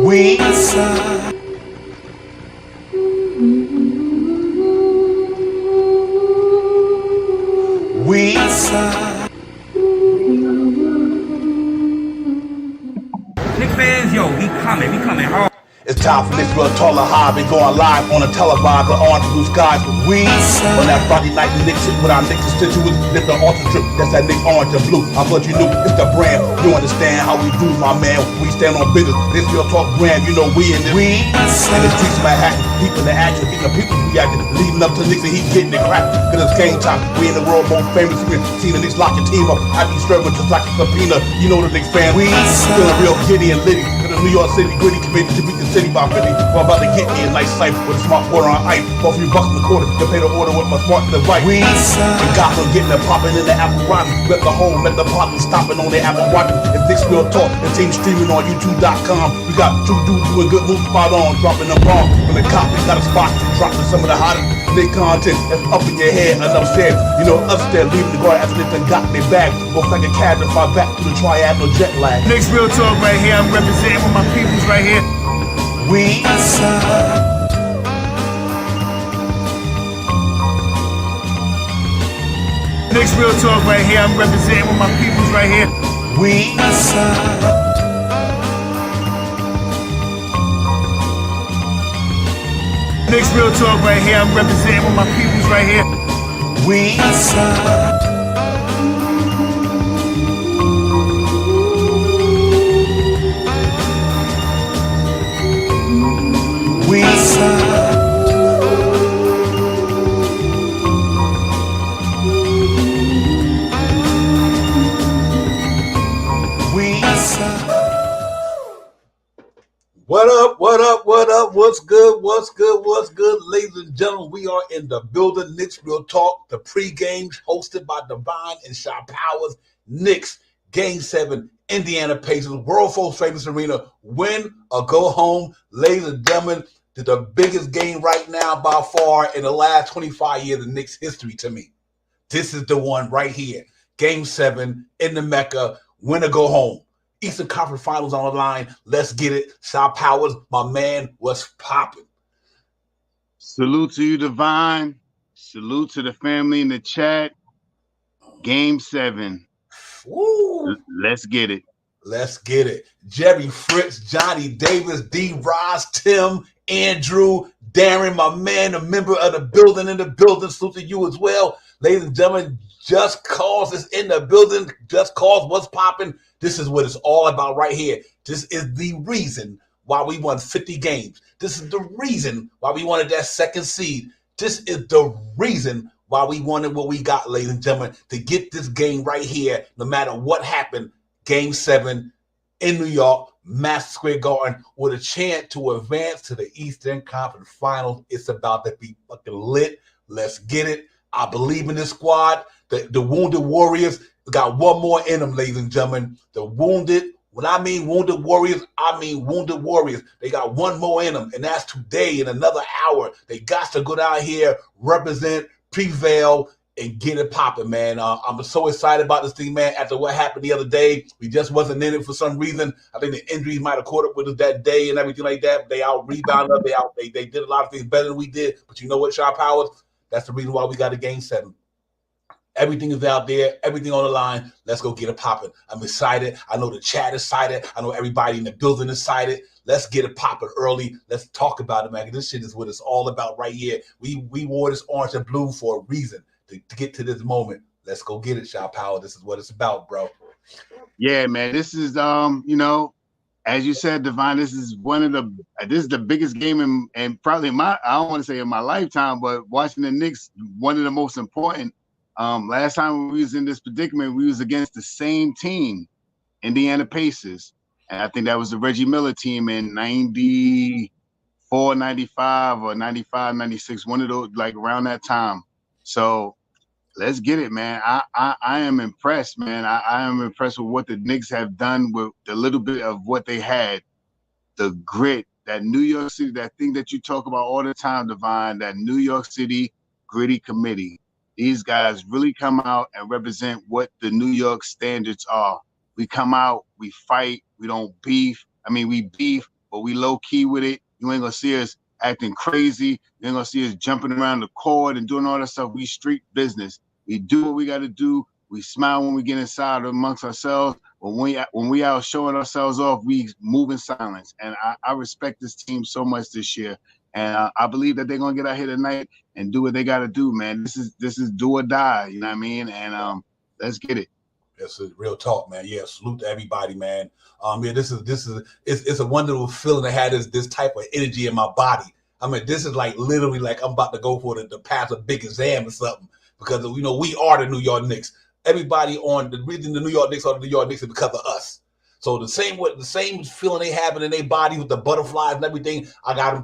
We Knicks fans, yo, we coming hard. It's time for Knicks Real Taller High. Been going live on a televised with orange blue skies. We on that Friday night Knicks with our Knicks constituents. Lift the ultra trip. That's that Knicks orange and blue. I thought you knew it's the brand. You understand how we do, my man. We stand on business. This Real Talk brand. You know we in this. We in the streets of Manhattan. Keeping the action. Keeping the people reacting. Leading up to Knicks and he's getting it cracked. Cause it's game time. We in the world most famous. We see the Knicks lock your team up. I be stirring just like a subpoena. You know the Knicks fan. We feeling real giddy and litty. New York City gritty committee to beat the city by 50. We're about to get me a nice cipher with a smart quarter on ice. For a few bucks in the quarter to pay the order with my smart device. We in Gotham getting it popping in the Apple Rotten. Let the home, let the popping stopping on the Apple Rotten. It's Knicks Real Talk. The team streaming on YouTube.com. We got two dudes doing good moves spot on, dropping them wrong. When the cops got a spot to dropping some of the hottest Knicks content that's up in your head. Enough said, you know, upstairs leaving the guard after they done got their bag. Looks like a cab to fly back to the triad, no jet lag. Knicks Real Talk right here. I'm representing with my peoples right here. We Knicks Real Talk right here. I'm representing with my peoples right here. We Knicks Real Talk right here. I'm representing with my peoples right here. We What up, what up, what up, what's good, what's good, what's good, ladies and gentlemen, we are in the building, Knicks Real Talk, the pregame hosted by Divine and Shy Powers, Knicks, Game 7, Indiana Pacers, World Famous Arena, win or go home, ladies and gentlemen, to the biggest game right now by far in the last 25 years of Knicks history to me. This is the one right here, Game 7 in the Mecca, win or go home. Eastern Conference Finals on the line. Let's get it. Shy Powers, my man, what's popping? Salute to you, Divine. Salute to the family in the chat. Game 7. Woo. Let's get it. Let's get it. Jerry Fritz, Johnny Davis, D. Ross, Tim, Andrew, Darren, my man, a member of the building in the building. Salute to you as well. Ladies and gentlemen, Just Cause is in the building. Just Cause, what's popping? This is what it's all about right here. This is the reason why we won 50 games. This is the reason why we wanted that second seed. This is the reason why we wanted what we got, ladies and gentlemen, to get this game right here, no matter what happened. Game 7 in New York, Madison Square Garden, with a chance to advance to the Eastern Conference Finals. It's about to be fucking lit. Let's get it. I believe in this squad. The Wounded Warriors got one more in them, ladies and gentlemen. The Wounded, when I mean Wounded Warriors, I mean Wounded Warriors. They got one more in them, and that's today in another hour. They got to go down here, represent, prevail, and get it popping, man. I'm so excited about this thing, man. After what happened the other day, we just wasn't in it for some reason. I think the injuries might have caught up with us that day and everything like that. They out rebounded us. They did a lot of things better than we did. But you know what, Shy Powers? That's the reason why we got a Game 7. Everything is out there, everything on the line. Let's go get it popping. I'm excited. I know the chat is excited. I know everybody in the building is excited. Let's get it popping early. Let's talk about it, man. This shit is what it's all about right here. We wore this orange and blue for a reason, to get to this moment. Let's go get it, Shy Power. This is what it's about, bro. Yeah, man. This is you know, as you said, Divine, this is the biggest game in probably I don't want to say in my lifetime, but watching the Knicks, one of the most important. Last time we was in this predicament, we was against the same team, Indiana Pacers. And I think that was the Reggie Miller team in 94, 95 or 95, 96, one of those, like around that time. So let's get it, man. I am impressed, man. I am impressed with what the Knicks have done with the little bit of what they had, the grit, that New York City, that thing that you talk about all the time, Divine, that New York City gritty committee. These guys really come out and represent what the New York standards are. We come out, we fight, we don't beef. I mean, we beef, but we low key with it. You ain't gonna see us acting crazy. You ain't gonna see us jumping around the court and doing all that stuff. We street business. We do what we got to do. We smile when we get inside amongst ourselves. But when we out showing ourselves off, we move in silence. And I respect this team so much this year. And I believe that they're gonna get out here tonight and do what they got to do, man. This is do or die. You know what I mean? And let's get it. That's a real talk, man. Yeah, salute to everybody, man. Yeah, this is it's a wonderful feeling to have this type of energy in my body. I mean, this is like literally like I'm about to go for the pass a big exam or something, because we are the New York Knicks. Everybody on the reason the New York Knicks are the New York Knicks is because of us. So the same feeling they have in their body with the butterflies and everything, I got them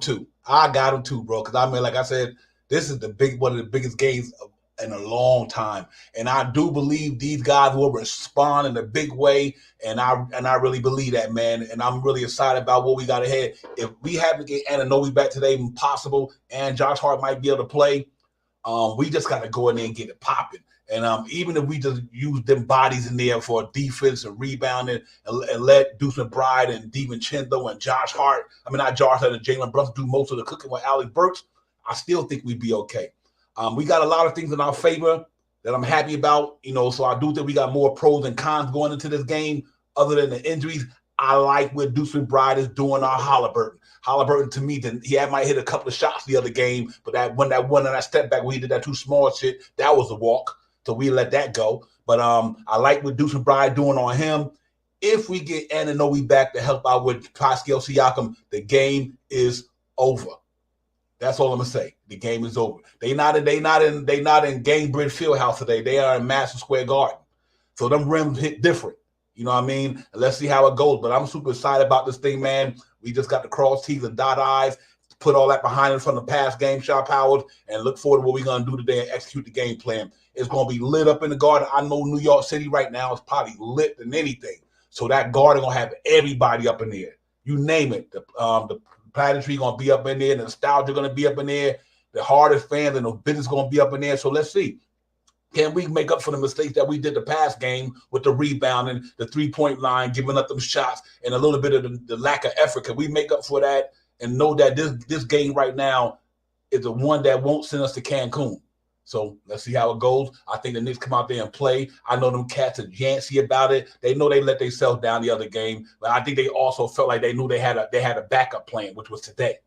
too, bro. Because I mean, like I said, this is one of the biggest games in a long time, and I do believe these guys will respond in a big way, and I really believe that, man. And I'm really excited about what we got ahead. If we happen to get Anunoby back today, possible, and Josh Hart might be able to play, we just got to go in there and get it popping. And even if we just use them bodies in there for defense and rebounding and let Deuce McBride and DiVincenzo and Josh Hart, not Josh Hart and Jalen Brunson do most of the cooking with Alec Burks, I still think we'd be okay. We got a lot of things in our favor that I'm happy about, so I do think we got more pros and cons going into this game other than the injuries. I like what Deuce McBride is doing on Halliburton. Halliburton, to me, he might hit a couple of shots the other game, but that one and that step back where he did that too small shit, that was a walk. So we let that go. But I like what Deuce McBride doing on him. If we get Anunoby back to help out with Pascal Siakam, the game is over. That's all I'm gonna say. The game is over. They not in Gainbridge Fieldhouse today. They are in Madison Square Garden. So them rims hit different. You know what I mean? And let's see how it goes. But I'm super excited about this thing, man. We just got to cross T's and dot I's, put all that behind us from the past game, Shaw Powers, and look forward to what we're gonna do today and execute the game plan. It's gonna be lit up in the Garden. I know New York City right now is probably lit than anything. So that Garden gonna have everybody up in there. You name it. The Pageantry gonna be up in there, the nostalgia gonna be up in there, the hardest fans and the business gonna be up in there. So let's see. Can we make up for the mistakes that we did the past game with the rebounding, the 3-point line, giving up them shots, and a little bit of the lack of effort? Can we make up for that and know that this game right now is the one that won't send us to Cancun? So let's see how it goes. I think the Knicks come out there and play. I know them cats are Yancey about it. They know they let themselves down the other game, but I think they also felt like they knew they had a backup plan, which was today.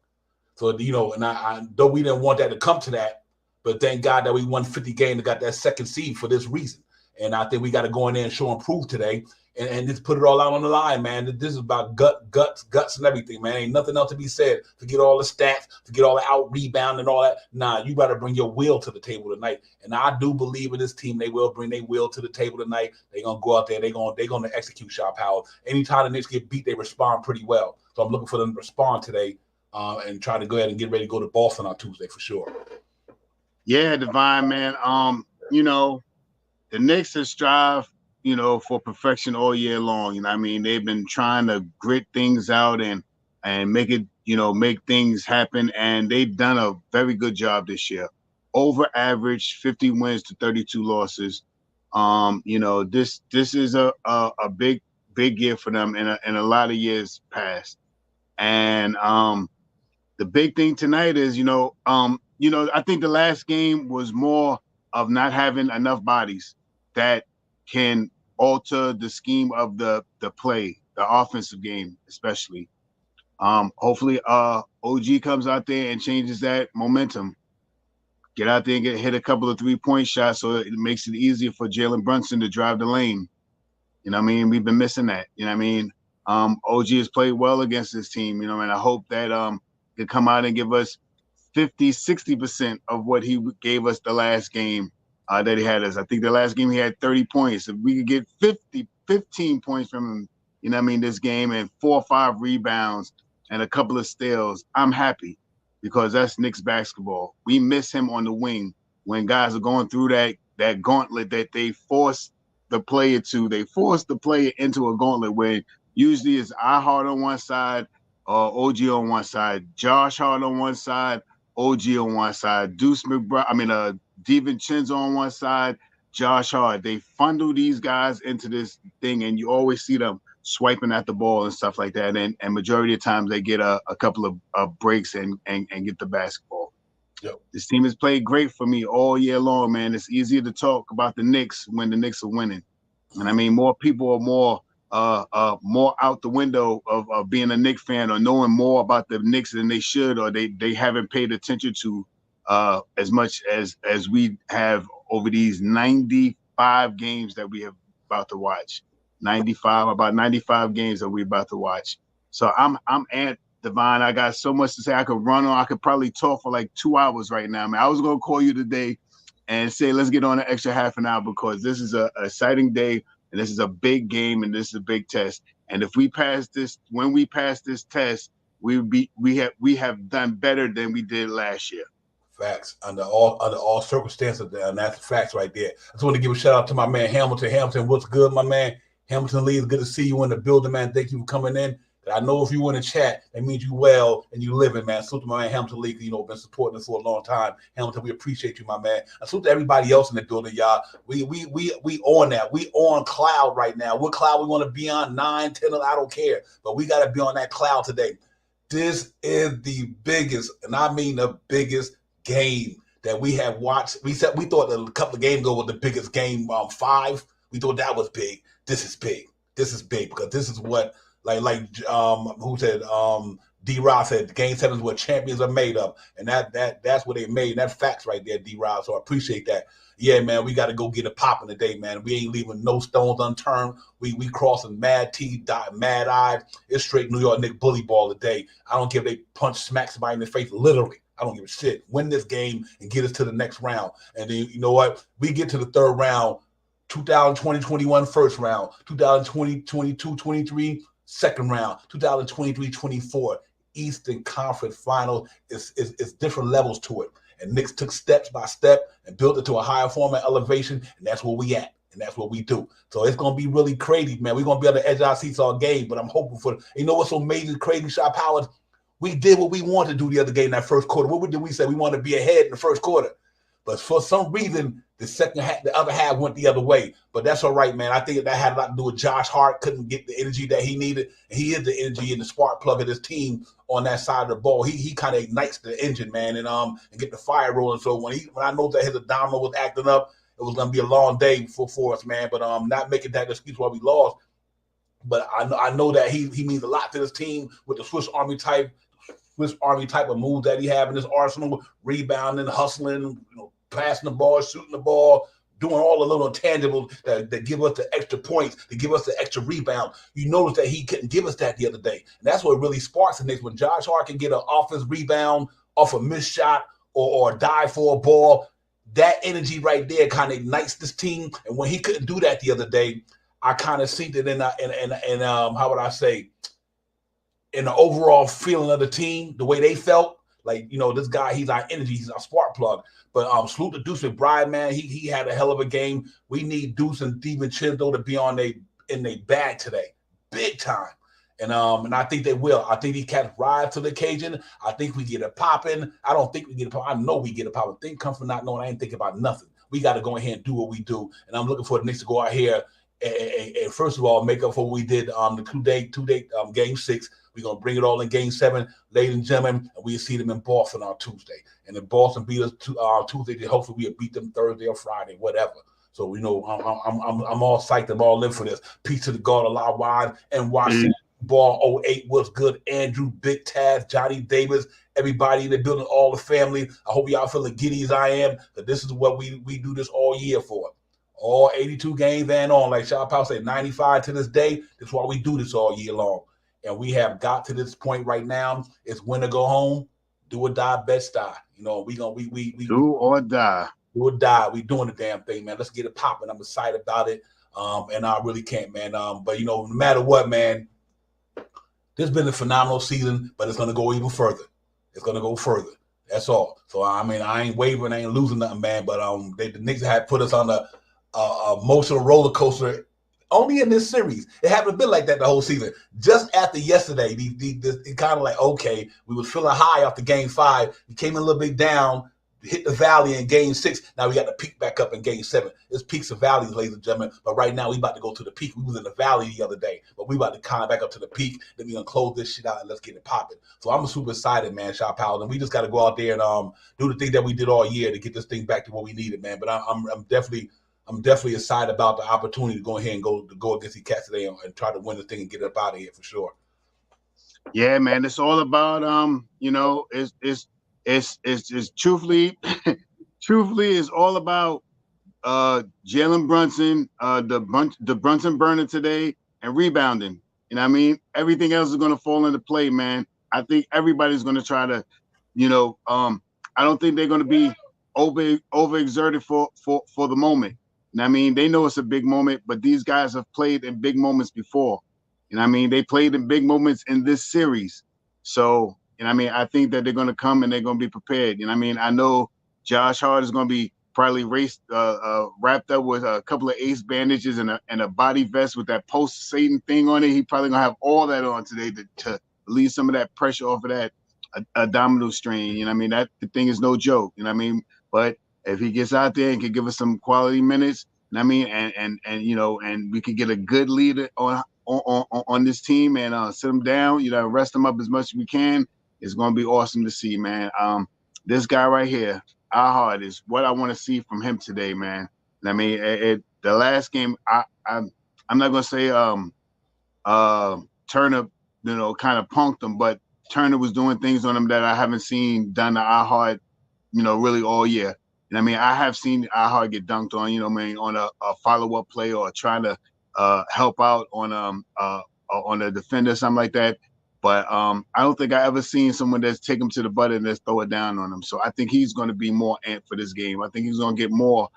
So and I though we didn't want that to come to that, but thank God that we won 50 games and got that second seed for this reason. And I think we got to go in there and show and prove today, and just put it all out on the line, man. This is about guts, and everything, man. Ain't nothing else to be said. Forget all the stats, forget all the out rebound and all that. Nah, you got to bring your will to the table tonight. And I do believe in this team. They will bring their will to the table tonight. They're gonna go out there. They're gonna execute Shaw Powell. Anytime the Knicks get beat, they respond pretty well. So I'm looking for them to respond today, and try to go ahead and get ready to go to Boston on Tuesday for sure. Yeah, Divine, man. The Knicks have strived, for perfection all year long. You know what I mean? They've been trying to grit things out and make it, make things happen. And they've done a very good job this year. Over average, 50 wins to 32 losses. This is a big year for them in a lot of years past. And the big thing tonight is, I think the last game was more of not having enough bodies that can alter the scheme of the play, the offensive game, especially. Hopefully, OG comes out there and changes that momentum. Get out there and hit a couple of 3-point shots so it makes it easier for Jalen Brunson to drive the lane. You know what I mean? We've been missing that. You know what I mean? OG has played well against this team, and I hope that he'll come out and give us 50-60% of what he gave us the last game that he had us. I think the last game he had 30 points. If we could get 15 points from him, this game, and 4 or 5 rebounds and a couple of steals, I'm happy, because that's Knicks basketball. We miss him on the wing when guys are going through that gauntlet that they force the player to. They force the player into a gauntlet where usually it's I-Hart on one side, OG on one side, Josh Hart on one side, OG on one side, Deuce McBride, DiVincenzo on one side, Josh Hart. They funnel these guys into this thing, and you always see them swiping at the ball and stuff like that. And majority of times they get a couple of breaks and get the basketball. Yep. This team has played great for me all year long, man. It's easier to talk about the Knicks when the Knicks are winning. And I mean, more people are more out the window of being a Knicks fan or knowing more about the Knicks than they should, or they haven't paid attention to as much as we have over these 95 games that we have about to watch. About 95 games that we're about to watch. So I'm at Divine. I got so much to say. I could run on. I could probably talk for like 2 hours right now, man. I was gonna call you today and say let's get on an extra half an hour because this is a exciting day and this is a big game and this is a big test. And if we pass this, when we pass this test, we have done better than we did last year. Facts under all circumstances, and that's the facts right there. I just want to give a shout out to my man Hamilton. Hamilton, what's good, my man? Hamilton Lee, it's good to see you in the building, man. Thank you for coming in. I know if you in the chat, that means you well and you living, man. Salute to my man Hamilton Lee, been supporting us for a long time. Hamilton, we appreciate you, my man. I salute to everybody else in the building, y'all. We on that. We on cloud right now. What cloud we want to be on? 9, 10, I don't care. But we got to be on that cloud today. This is the biggest, and I mean the biggest game that we have watched. We thought a couple of games ago was the biggest game, 5. We thought that was big. This is big. This is big because this is what who said D-Rob said game 7 is what champions are made of, and that's what they made. And that's facts right there, D-Rob. So I appreciate that. Yeah, man, we got to go get it popping today, man. We ain't leaving no stones unturned. We crossing mad T, mad eyes. It's straight New York Knicks bully ball today. I don't care if they punch, smack somebody in the face, literally. I don't give a shit. Win this game and get us to the next round. And then, you know what? We get to the third round, 2020-21 first round, 2020-22-23 second round, 2023-24 Eastern Conference Final. It's different levels to it. And Knicks took steps by step and built it to a higher form of elevation, and that's where we at. And that's what we do. So it's going to be really crazy, man. We're going to be on the edge of our seats all game, but I'm hoping for – you know what's so amazing, crazy, Shot Powers? We did what we wanted to do the other game in that first quarter. What did we say? We wanted to be ahead in the first quarter. But for some reason, the other half went the other way. But that's all right, man. I think that had a lot to do with Josh Hart couldn't get the energy that he needed. And he is the energy and the spark plug of his team on that side of the ball. He kind of ignites the engine, man, and get the fire rolling. So when I know that his abdominal was acting up, it was going to be a long day for us, man. But not making that excuse why we lost. But I know that he means a lot to this team with the Swiss Army type of moves that he have in his arsenal, rebounding, hustling, passing the ball, shooting the ball, doing all the little intangibles that give us the extra points, to give us the extra rebound. You notice that he couldn't give us that the other day. And that's what really sparks the Knicks. When Josh Hart can get an offense rebound off a missed shot or dive for a ball, that energy right there kind of ignites this team. And when he couldn't do that the other day, I kind of seen it in how would I say, in the overall feeling of the team, the way they felt. Like, this guy, he's our energy, he's our spark plug. But salute to Deuce McBride, man. He had a hell of a game. We need Deuce and DiVincenzo to be in their bag today, big time. And I think they will. I think these cats rise to the occasion. I think we get it popping. I don't think we get it popping. I know we get it popping. Think comes from not knowing. I ain't thinking about nothing. We got to go ahead and do what we do. And I'm looking for the Knicks to go out here and first of all, make up for what we did on the two-day game 6. We're going to bring it all in game 7, ladies and gentlemen, and we'll see them in Boston on Tuesday. And if Boston beat us Tuesday, then hopefully we'll beat them Thursday or Friday, whatever. So, I'm all psyched. I'm all in for this. Peace to the God of La Wine, NYC Ball 08. What's good? Andrew, Big Taz, Johnny Davis, everybody in the building, all the family. I hope y'all feeling giddy as I am, that this is what we do this all year for. All 82 games and on. Like Shot Powell said, 95 to this day. That's why we do this all year long. And we have got to this point right now. It's win or go home, do or die, best die. We do or die. Do or die. We doing the damn thing, man. Let's get it popping. I'm excited about it. And I really can't, man. But no matter what, man, this has been a phenomenal season, but it's gonna go even further. It's gonna go further. That's all. So I ain't wavering, I ain't losing nothing, man. But the Knicks had put us on the emotional roller coaster only in this series. It haven't been like that the whole season. Just after yesterday, it kind of like, okay, we was feeling high after game 5. We came in a little bit down. hit the valley in game 6. Now we got to peak back up in game 7. It's peaks and valleys, ladies and gentlemen. But right now we about to go to the peak. We was in the valley the other day, but we about to climb back up to the peak. Then we gonna close this shit out and let's get it popping. So I'm super excited, man, Shop Powell. And we just got to go out there and do the thing that we did all year to get this thing back to what we needed, man. But I'm definitely excited about the opportunity to go ahead and go against the Cats today and try to win the thing and get it up out of here for sure. Yeah, man, it's all about it's truthfully it's all about Jalen Brunson, the Brunson burner today, and rebounding. You know what I mean? Everything else is going to fall into play, man. I think everybody's going to try to, I don't think they're going to be overexerted for the moment. You know what I mean? They know it's a big moment, but these guys have played in big moments before. You know what I mean? They played in big moments in this series. So, you know what I mean? I think that they're going to come and they're going to be prepared. You know what I mean? I know Josh Hart is going to be probably wrapped up with a couple of ace bandages and a body vest with that post-Satan thing on it. He probably going to have all that on today to relieve some of that pressure off of that abdominal strain. You know what I mean? That the thing is no joke. You know what I mean? But if he gets out there and can give us some quality minutes, you know what I mean? And we can get a good leader on this team and sit them down, rest them up as much as we can. It's going to be awesome to see, man. This guy right here, Ahad, is what I want to see from him today, man. I mean, the last game, I'm not going to say Turner, kind of punked him, but Turner was doing things on him that I haven't seen done to Ahad, really all year. And I mean, I have seen Ahad get dunked on, on a follow-up play or trying to help out on a defender, something like that. But I don't think I ever seen someone that's take him to the butt and just throw it down on him. So I think he's going to be more amped for this game. I think he's going to get more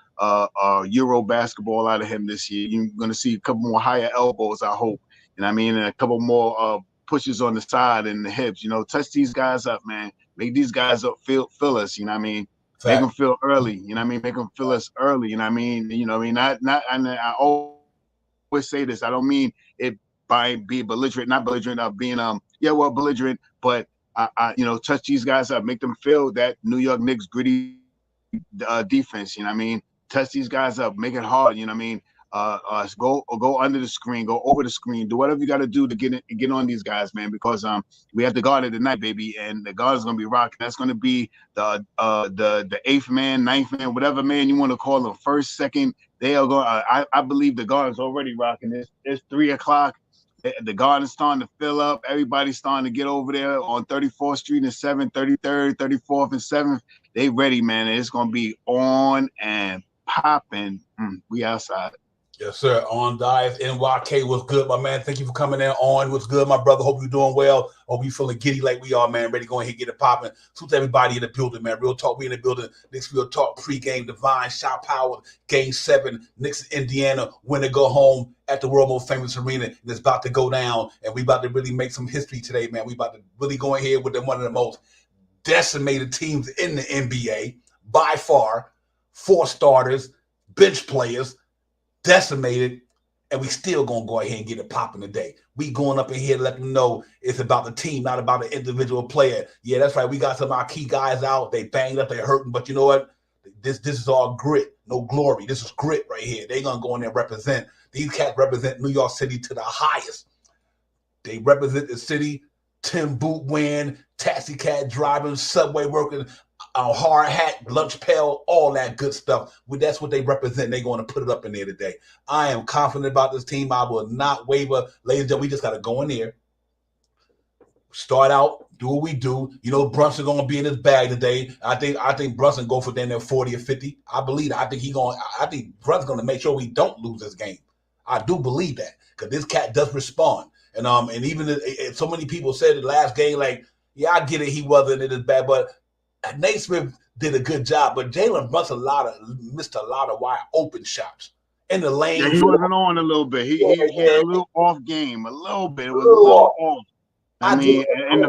Euro basketball out of him this year. You're going to see a couple more higher elbows, I hope. And I mean, and a couple more pushes on the side and the hips. Touch these guys up, man. Make these guys up feel us. You know what I mean? Fact. Make them feel early. You know what I mean? Make them feel us early. You know what I mean? I always say this. I don't mean it by being belligerent, not belligerent, of being belligerent, but I touch these guys up, make them feel that New York Knicks gritty defense. You know what I mean? Touch these guys up, make it hard. You know what I mean? Go under the screen, go over the screen, do whatever you got to do to get on these guys, man. Because we have the guard of the night, baby, and the guard is gonna be rocking. That's gonna be the 8th man, 9th man, whatever man you want to call them, first, second. They are going. I believe the guard is already rocking. It's 3:00. The garden's starting to fill up. Everybody's starting to get over there on 34th Street and 7th, 33rd, 34th, and 7th. They ready, man. It's going to be on and popping. We outside. Yes, sir. On Dive NYK, what's good, my man? Thank you for coming in. On, what's good, my brother? Hope you're doing well. Hope you feeling giddy like we are, man. Ready to go ahead and get it popping. Salute to everybody in the building, man. Real talk, we in the building. Knicks Real Talk pregame, Divine, Shot Power, Game 7, Knicks, Indiana, win to go home at the world most famous arena. And it's about to go down, and we about to really make some history today, man. We about to really go ahead with one of the most decimated teams in the NBA by far. 4 starters, bench players, decimated, and we still gonna go ahead and get it popping today. We going up in here to let them know it's about the team, not about an individual player. Yeah, that's right. We got some of our key guys out. They banged up, they hurting, but you know what? This is all grit, no glory. This is grit right here. They gonna go in there and represent. These cats represent New York City to the highest. They represent the city. Tim boot wearing, taxi cab driving, subway working, hard hat, lunch pail, all that good stuff. That's what they represent. They're going to put it up in there today. I am confident about this team. I will not waver. Ladies and gentlemen, we just got to go in there, start out, do what we do. Brunson going to be in his bag today. I think Brunson go for damn near 40 or 50. I believe that. I think Brunson's going to make sure we don't lose this game. I do believe that because this cat does respond. And even if so many people said the last game, like, yeah, I get it, he wasn't in his bag, but Nate Smith did a good job, but Jalen Brunson missed a lot of wide open shots in the lane. Yeah, he wasn't on a little bit. He had a little off game, a little bit. It was a little off. I mean,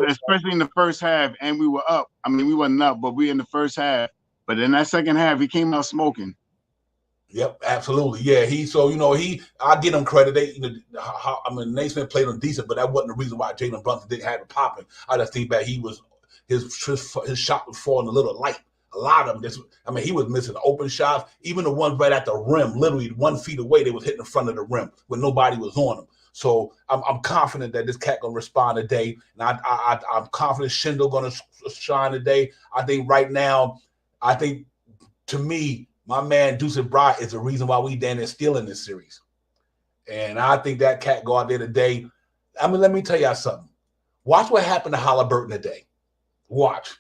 especially in the first half, and we were up. I mean, we wasn't up, but we in the first half. But in that second half, he came out smoking. Yep, absolutely. Yeah, I give him credit. Nate Smith played him decent, but that wasn't the reason why Jalen Brunson didn't have it popping. I just think that his shot was falling a little light. A lot of them. He was missing open shots. Even the ones right at the rim, literally 1 feet away, they was hitting the front of the rim when nobody was on them. So I'm confident that this cat gonna respond today, and I'm confident Schindler gonna shine today. I think right now, to me, my man Deuce Bryant is the reason why we damn near still in this series, and I think that cat go out there today. Let me tell y'all something. Watch what happened to Halliburton today. Watch.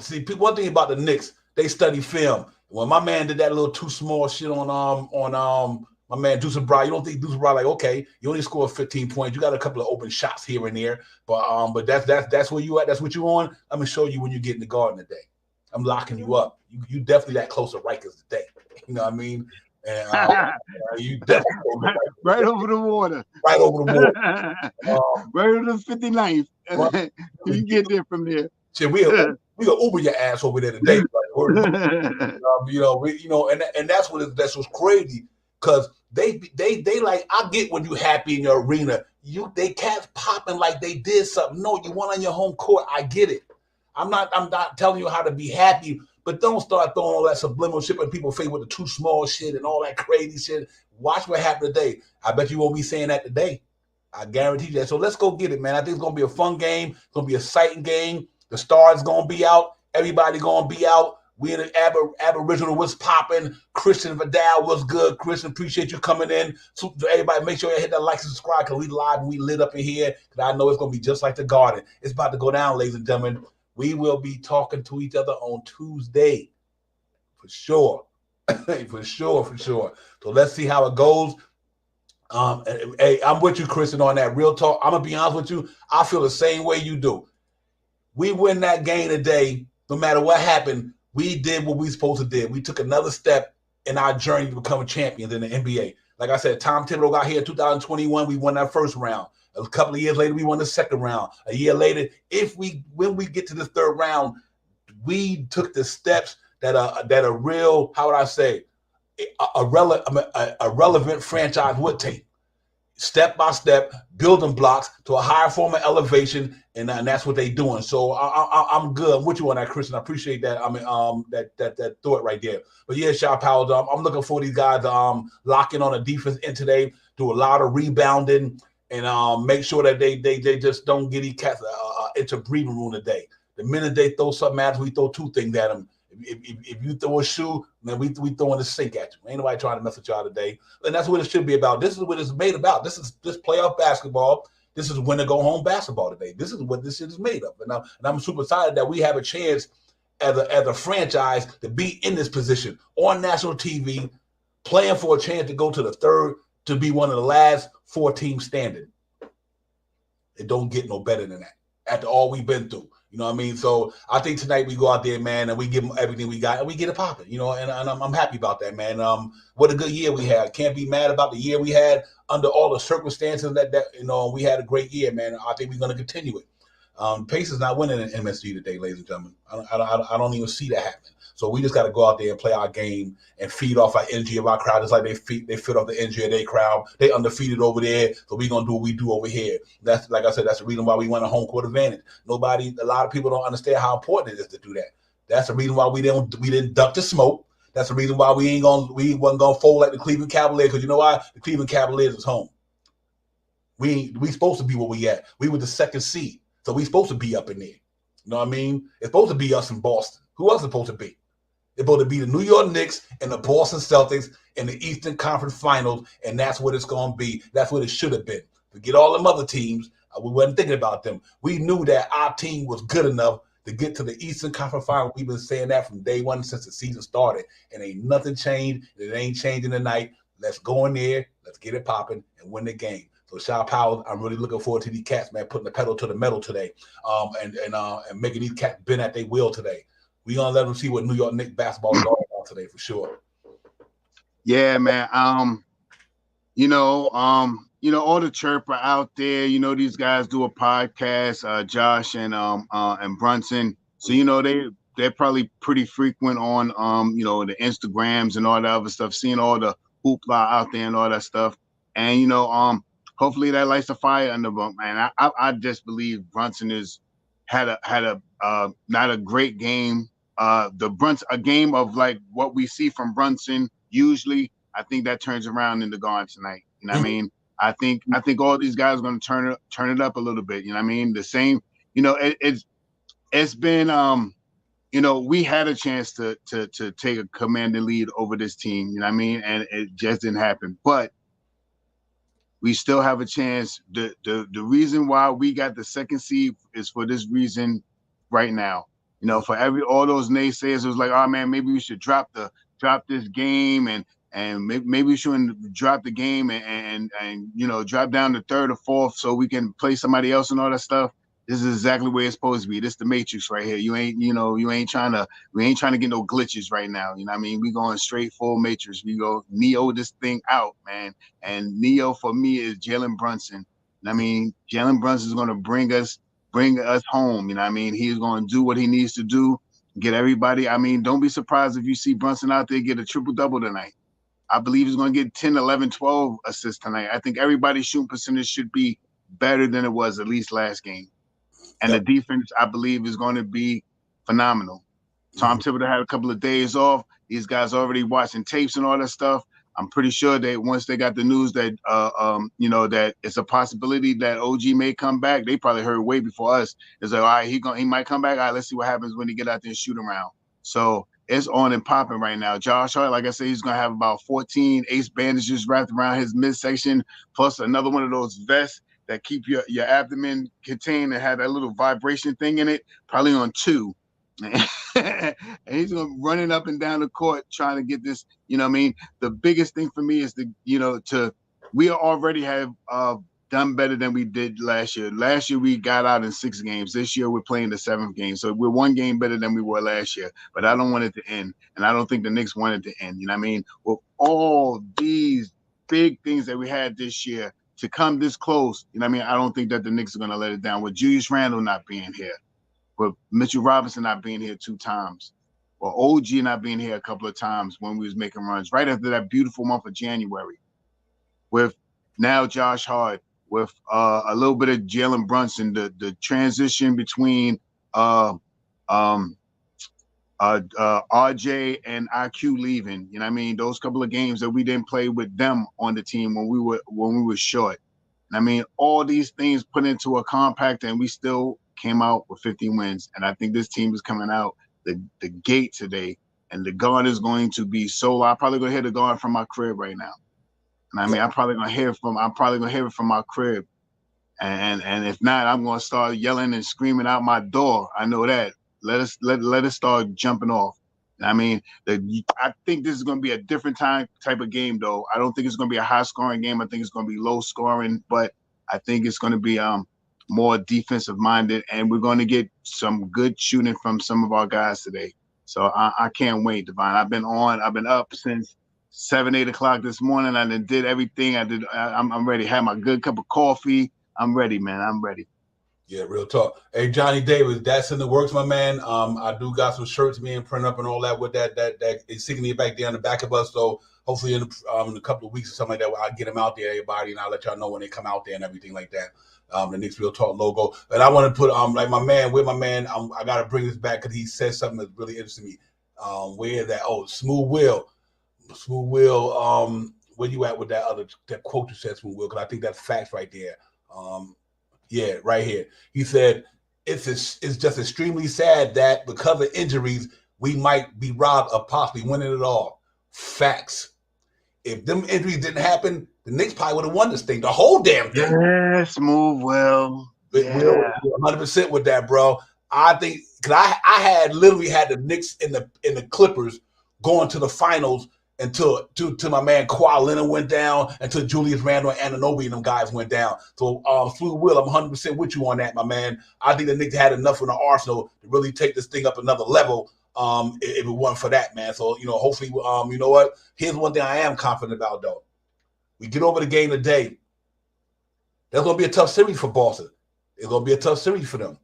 See, one thing about the Knicks, they study film. When my man did that little too small shit on my man Deuce Bryant, you don't think Deuce Bryant like, okay, you only scored 15 points, you got a couple of open shots here and there, but that's where you at, that's what you on. Let me show you when you get in the garden today. I'm locking you up. You definitely that close to Rikers today. You know what I mean? And you definitely right over the water. Right over the water. Right over the 59th. Right. You get there from there. Shit, we gonna Uber your ass over there today. And that's that's what's crazy, because they like, I get when you happy in your arena. They cats popping like they did something. No, you won on your home court. I get it. I'm not telling you how to be happy, but don't start throwing all that subliminal shit in people's face with the too small shit and all that crazy shit. Watch what happened today. I bet you won't be saying that today. I guarantee you that. So let's go get it, man. I think it's gonna be a fun game. It's gonna be a exciting game. The stars gonna be out. Everybody gonna be out. We in the Aboriginal was popping. Christian Vidal was good. Christian, appreciate you coming in. So everybody, make sure you hit that like and subscribe, because we live and we lit up in here. Because I know it's gonna be just like the Garden. It's about to go down, ladies and gentlemen. We will be talking to each other on Tuesday, for sure, for sure. So let's see how it goes. Hey, I'm with you, Christian, on that. Real talk. I'm gonna be honest with you. I feel the same way you do. We win that game today, no matter what happened. We did what we supposed to do. We took another step in our journey to become champions in the NBA. Like I said, Tom Thibodeau got here in 2021. We won that first round. A couple of years later, we won the second round. A year later, when we get to the third round, we took the steps that are real. How would I say? A relevant franchise would take. Step by step, building blocks to a higher form of elevation, and that's what they're doing. So I'm good. I'm with you on that, Christian. I appreciate that. That thought right there. But yeah, Shaw Powell, I'm looking for these guys to lock in on a defense in today, do a lot of rebounding, and make sure that they just don't get these cats into breathing room today. The minute they throw something at us, we throw two things at them. If you throw a shoe, then we throwing the sink at you. Ain't nobody trying to mess with y'all today. And that's what it should be about. This is what it's made about. This playoff basketball. This is win or go home basketball today. This is what this shit is made of. And I'm super excited that we have a chance as a franchise to be in this position on national TV, playing for a chance to go to the third, to be one of the last 4 teams standing. It don't get no better than that after all we've been through. You know what I mean? So I think tonight we go out there, man, and we give them everything we got, and we get it popping, and I'm happy about that, man. What a good year we had. Can't be mad about the year we had under all the circumstances that we had a great year, man. I think we're going to continue it. Pacers not winning in MSG today, ladies and gentlemen. I don't even see that happening. So we just got to go out there and play our game and feed off our energy of our crowd, just like they feed off the energy of their crowd. They undefeated over there, so we're gonna do what we do over here. That's, like I said, that's the reason why we want a home court advantage. A lot of people don't understand how important it is to do that. That's the reason why we didn't duck the smoke. That's the reason why we wasn't gonna fold like the Cleveland Cavaliers, because you know why? The Cleveland Cavaliers is home. We supposed to be where we at. We were the second seed, so we supposed to be up in there. You know what I mean? It's supposed to be us in Boston. Who else is supposed to be? They're supposed to be the New York Knicks and the Boston Celtics in the Eastern Conference Finals, and that's what it's going to be. That's what it should have been. Forget all them other teams. We wasn't thinking about them. We knew that our team was good enough to get to the Eastern Conference Finals. We've been saying that from day one since the season started, and ain't nothing changed. It ain't changing tonight. Let's go in there. Let's get it popping and win the game. So, Shaw Powell, I'm really looking forward to these cats, man, putting the pedal to the metal today, and making these cats bend at their will today. We're going to let them see what New York Knicks basketball is all about today, for sure. Yeah, man. All the chirper out there, these guys do a podcast, Josh and Brunson. So, they're probably pretty frequent on, the Instagrams and all that other stuff, seeing all the hoopla out there and all that stuff. And, hopefully that lights a fire under them, man. I just believe Brunson had a not a great game a game of like what we see from Brunson usually, I think that turns around in the Garden tonight. You know what I mean? I think all these guys are going to turn it up a little bit. You know what I mean? The same, it's been we had a chance to take a commanding lead over this team. You know what I mean? And it just didn't happen. But we still have a chance. The reason why we got the second seed is for this reason right now. For all those naysayers, it was like, oh man, maybe we should drop this game and maybe we shouldn't drop the game and drop down to third or fourth so we can play somebody else and all that stuff. This is exactly where it's supposed to be. This is the Matrix right here. We ain't trying to get no glitches right now. You know what I mean? We going straight full Matrix. We go Neo this thing out, man. And Neo for me is Jalen Brunson. I mean, Jalen Brunson is going to bring us home. You know what I mean? He's going to do what he needs to do, get everybody. I mean, don't be surprised if you see Brunson out there get a triple-double tonight. I believe he's going to get 10, 11, 12 assists tonight. I think everybody's shooting percentage should be better than it was at least last game. And the defense, I believe, is going to be phenomenal. Tom Thibodeau had a couple of days off. These guys already watching tapes and all that stuff. I'm pretty sure that once they got the news that that it's a possibility that OG may come back, they probably heard way before us. It's like, all right, he might come back. All right, let's see what happens when he get out there and shoot around. So it's on and popping right now. Josh Hart, like I said, he's gonna have about 14 ace bandages wrapped around his midsection, plus another one of those vests that keep your abdomen contained and have that little vibration thing in it, probably on 2. And he's going to running up and down the court trying to get this, you know what I mean? The biggest thing for me is we already have done better than we did last year. Last year, we got out in 6 games. This year, we're playing the 7th game. So we're 1 game better than we were last year. But I don't want it to end. And I don't think the Knicks want it to end. You know what I mean? With all these big things that we had this year, to come this close, you know what I mean? I don't think that the Knicks are going to let it down. With Julius Randle not being here, with Mitchell Robinson not being here 2 times, or OG not being here a couple of times when we was making runs, right after that beautiful month of January, with now Josh Hart, with a little bit of Jalen Brunson, the transition between RJ and IQ leaving, you know what I mean? Those couple of games that we didn't play with them on the team when we were short. And I mean, all these things put into a compact, and we still came out with 50 wins. And I think this team is coming out the gate today, and the guard is going to be so loud. I'm probably gonna hear the guard from my crib right now. And I mean, I'm probably gonna hear it from my crib. And if not, I'm gonna start yelling and screaming out my door. I know that. Let us start jumping off. I mean, I think this is going to be a different type of game, though. I don't think it's going to be a high-scoring game. I think it's going to be low-scoring, but I think it's going to be more defensive-minded, and we're going to get some good shooting from some of our guys today. So I can't wait, Divine. I've been up since 7, 8 o'clock this morning. I did everything. I'm ready. Had my good cup of coffee. I'm ready, man. I'm ready. Yeah, real talk. Hey, Johnny Davis, that's in the works, my man. I do got some shirts being printed up and all that with that insignia back there on the back of us. So hopefully in a couple of weeks or something like that, I'll get them out there, everybody, and I'll let y'all know when they come out there and everything like that. The Knicks Real Talk logo. And I want to put like my man, I got to bring this back because he said something that's really interesting to me. Where that? Oh, Smooth Will. Where you at with that quote you said, Smooth Will? Because I think that's facts right there. Yeah, right here. He said, it's just extremely sad that because of injuries, we might be robbed of possibly winning it all. Facts. If them injuries didn't happen, the Knicks probably would have won this thing, the whole damn thing. Yes, move well. Yeah. 100% with that, bro. I think because I had literally had the Knicks in the Clippers going to the finals until my man Kawhi Leonard went down, until Julius Randle and Anunoby and them guys went down. So through Will, I'm 100% with you on that, my man. I think the Knicks had enough in the arsenal to really take this thing up another level. If it wasn't for that, man. So hopefully, you know what? Here's one thing I am confident about, though. We get over the game today. That's gonna be a tough series for Boston. It's gonna be a tough series for them.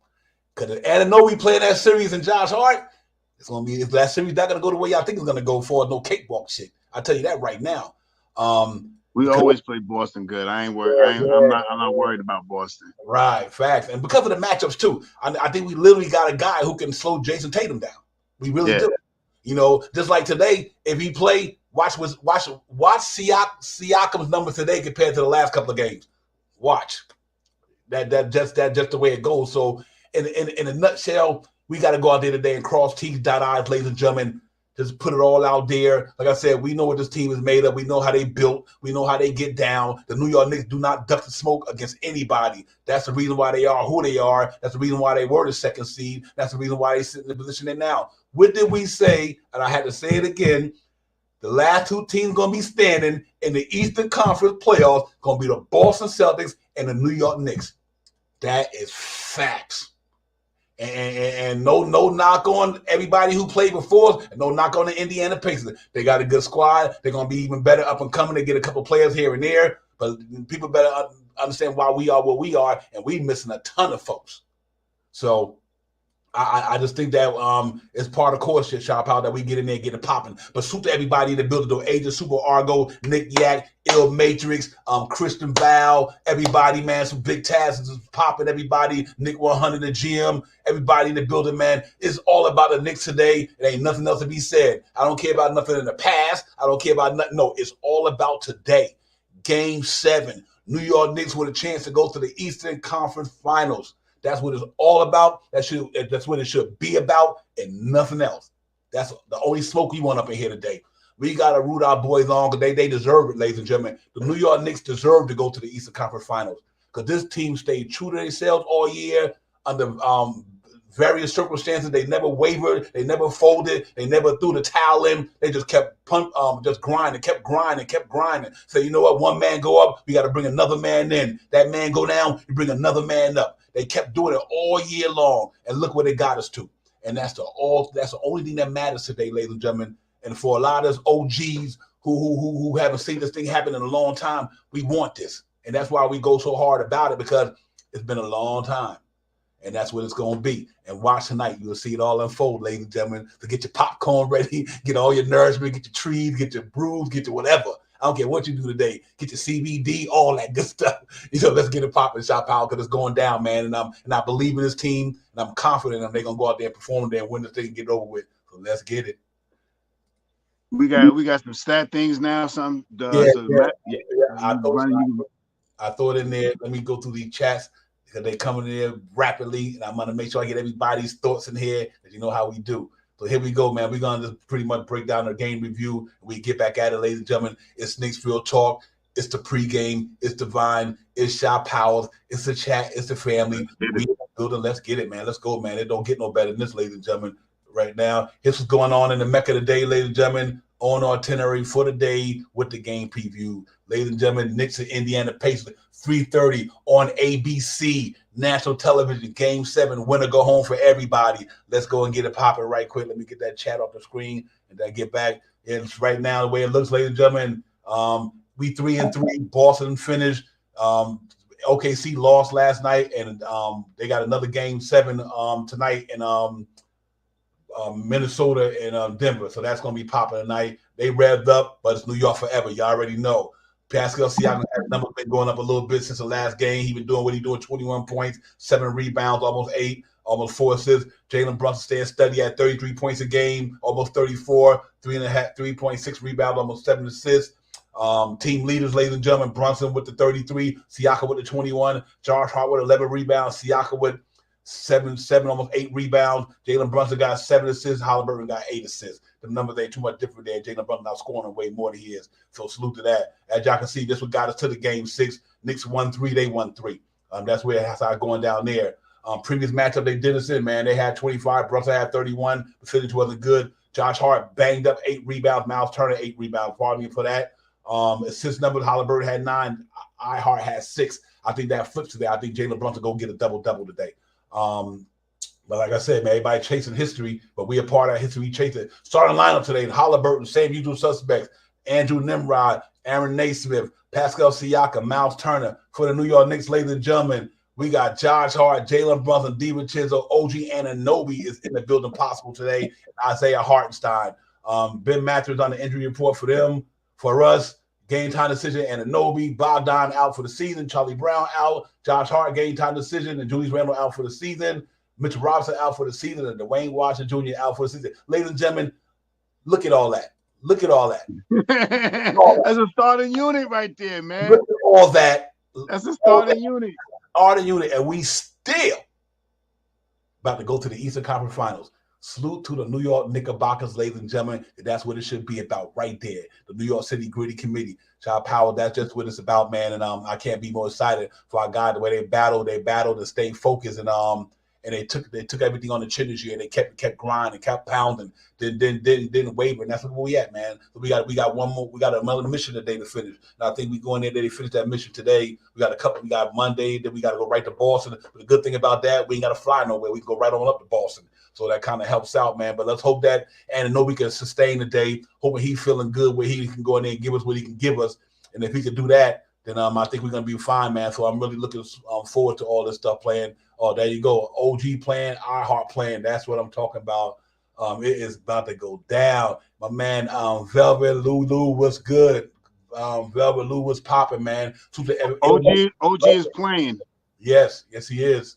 Because if Anunoby playing that series and Josh Hart, if that series not gonna go the way I think it's gonna go for no cakewalk shit. I'll tell you that right now. We always play Boston good. I ain't worried. I'm not worried about Boston. Right, facts. And because of the matchups too, I think we literally got a guy who can slow Jason Tatum down. We really Yeah. do. You know, just like today, if he play, watch Siakam's numbers today compared to the last couple of games. Watch. Just the way it goes. So in a nutshell, we got to go out there today and cross T's, dot I's, ladies and gentlemen. Just put it all out there. Like I said, we know what this team is made of. We know how they built. We know how they get down. The New York Knicks do not duck the smoke against anybody. That's the reason why they are who they are. That's the reason why they were the second seed. That's the reason why they sit in the position they're now. What did we say? And I had to say it again. The last two teams going to be standing in the Eastern Conference playoffs going to be the Boston Celtics and the New York Knicks. That is facts. And no knock on everybody who played before us, and no knock on the Indiana Pacers. They got a good squad. They're going to be even better up and coming. They get a couple players here and there, but people better understand why we are what we are, and we missing a ton of folks. So I just think that it's part of course shit, Shop Out, that we get in there and get it popping. But salute to everybody in the building, though. Agent Super Argo, Nick Yak, Ill Matrix, Christian Val, everybody, man. Some big tasks is popping. Everybody, Nick 100, the GM, everybody in the building, man. It's all about the Knicks today. It ain't nothing else to be said. I don't care about nothing in the past. I don't care about nothing. No, it's all about today. Game 7. New York Knicks with a chance to go to the Eastern Conference Finals. That's what it's all about. That's what it should be about, and nothing else. That's the only smoke we want up in here today. We got to root our boys on because they deserve it, ladies and gentlemen. The New York Knicks deserve to go to the Eastern Conference Finals because this team stayed true to themselves all year under various circumstances. They never wavered. They never folded. They never threw the towel in. They just kept just grinding, kept grinding. So you know what? One man go up, we got to bring another man in. That man go down, you bring another man up. They kept doing it all year long, and look where they got us to. And that's the only thing that matters today, ladies and gentlemen. And for a lot of us OGs who haven't seen this thing happen in a long time, we want this. And that's why we go so hard about it, because it's been a long time. And that's what it's going to be. And watch tonight. You'll see it all unfold, ladies and gentlemen. So get your popcorn ready, get all your nourishment, get your trees, get your brews, get your whatever. I don't care what you do today. Get your CBD, all that good stuff. Let's get it popping, Shop Out, because it's going down, man. And I believe in this team, and I'm confident they're going to go out there and perform there and win this thing and get it over with. So let's get it. We got some stat things now. I throw it in there. Let me go through these chats because they're coming in there rapidly, and I'm going to make sure I get everybody's thoughts in here, because you know how we do. So here we go, man. We're going to just pretty much break down the game review. We get back at it, ladies and gentlemen. It's Knicks Real Talk. It's the pregame. It's Divine. It's Shop Powers. It's the chat. It's the family. We building. Let's get it, man. Let's go, man. It don't get no better than this, ladies and gentlemen. Right now, here's what's going on in the Mecca today, ladies and gentlemen. On our itinerary for the day with the game preview. Ladies and gentlemen, Knicks and Indiana Pacers, 3:30 on ABC, national television, Game 7, winner go home for everybody. Let's go and get it popping right quick. Let me get that chat off the screen and then get back. It's right now the way it looks, ladies and gentlemen. We 3-3. Boston finished. OKC lost last night, and they got another Game 7 tonight in Minnesota and Denver. So that's going to be popping tonight. They revved up, but it's New York forever. You already know. Pascal Siakam has numbers been going up a little bit since the last game. He's been doing what he's doing, 21 points, 7 rebounds, almost 8, almost 4 assists. Jalen Brunson staying steady at 33 points a game, almost 34, 3.6 rebounds, almost 7 assists. Team leaders, ladies and gentlemen, Brunson with the 33, Siakam with the 21, Josh Hart with 11 rebounds, Siakam with 7, almost 8 rebounds. Jalen Brunson got 7 assists. Halliburton got 8 assists. The numbers ain't too much different there. Jalen Brunson now scoring way more than he is. So salute to that. As y'all can see, this what got us to the Game 6. Knicks won 3. They won 3. That's where it started going down there. Previous matchup they did us in, man. They had 25. Brunson had 31. The finish wasn't good. Josh Hart banged up 8 rebounds. Miles Turner 8 rebounds. Pardon me for that. Assist numbers, Halliburton had 9. Hart had 6. I think that flips today. I think Jalen Brunson go get a double-double today. But like I said, man, everybody chasing history, but we a part of that history. We chase it. Starting lineup today: Halliburton, same usual suspects: Andrew Nimrod, Aaron Naismith, Pascal Siakam, Miles Turner. For the New York Knicks, ladies and gentlemen, we got Josh Hart, Jalen Brunson, DiVincenzo, OG Anunoby is in the building possible today, and Isaiah Hartenstein. Ben Matthews on the injury report for them. For us, game time decision, Anunoby, Bogdan out for the season, Charlie Brown out, Josh Hart game time decision, and Julius Randle out for the season. Mitchell Robinson out for the season, and Dwayne Washington Jr. out for the season. Ladies and gentlemen, look at all that. Look at all that. That's a starting unit right there, man. Look at all that. That's a starting unit. Starting unit, and we still about to go to the Eastern Conference Finals. Salute to the New York Knickerbockers, ladies and gentlemen. That's what it should be about right there. The New York City Gritty Committee. Child Power, that's just what it's about, man. And I can't be more excited for our guys, the way they battled and stayed focused, and they took everything on the chin this year, and they kept grinding, kept pounding, didn't waver, and that's where we at, man. So we got another mission today to finish. And I think we go in there, they finish that mission today. We got Monday, then we got to go right to Boston. But the good thing about that, we ain't got to fly nowhere. We can go right on up to Boston. So that kind of helps out, man. But let's hope that Anunoby can sustain the day, hoping he's feeling good where he can go in there and give us what he can give us. And if he can do that, then I think we're going to be fine, man. So I'm really looking forward to all this stuff playing. Oh, there you go. OG playing, iHeart playing. That's what I'm talking about. It is about to go down. My man, Velvet Lulu was good. Velvet Lou was popping, man. OG is playing. Yes, he is.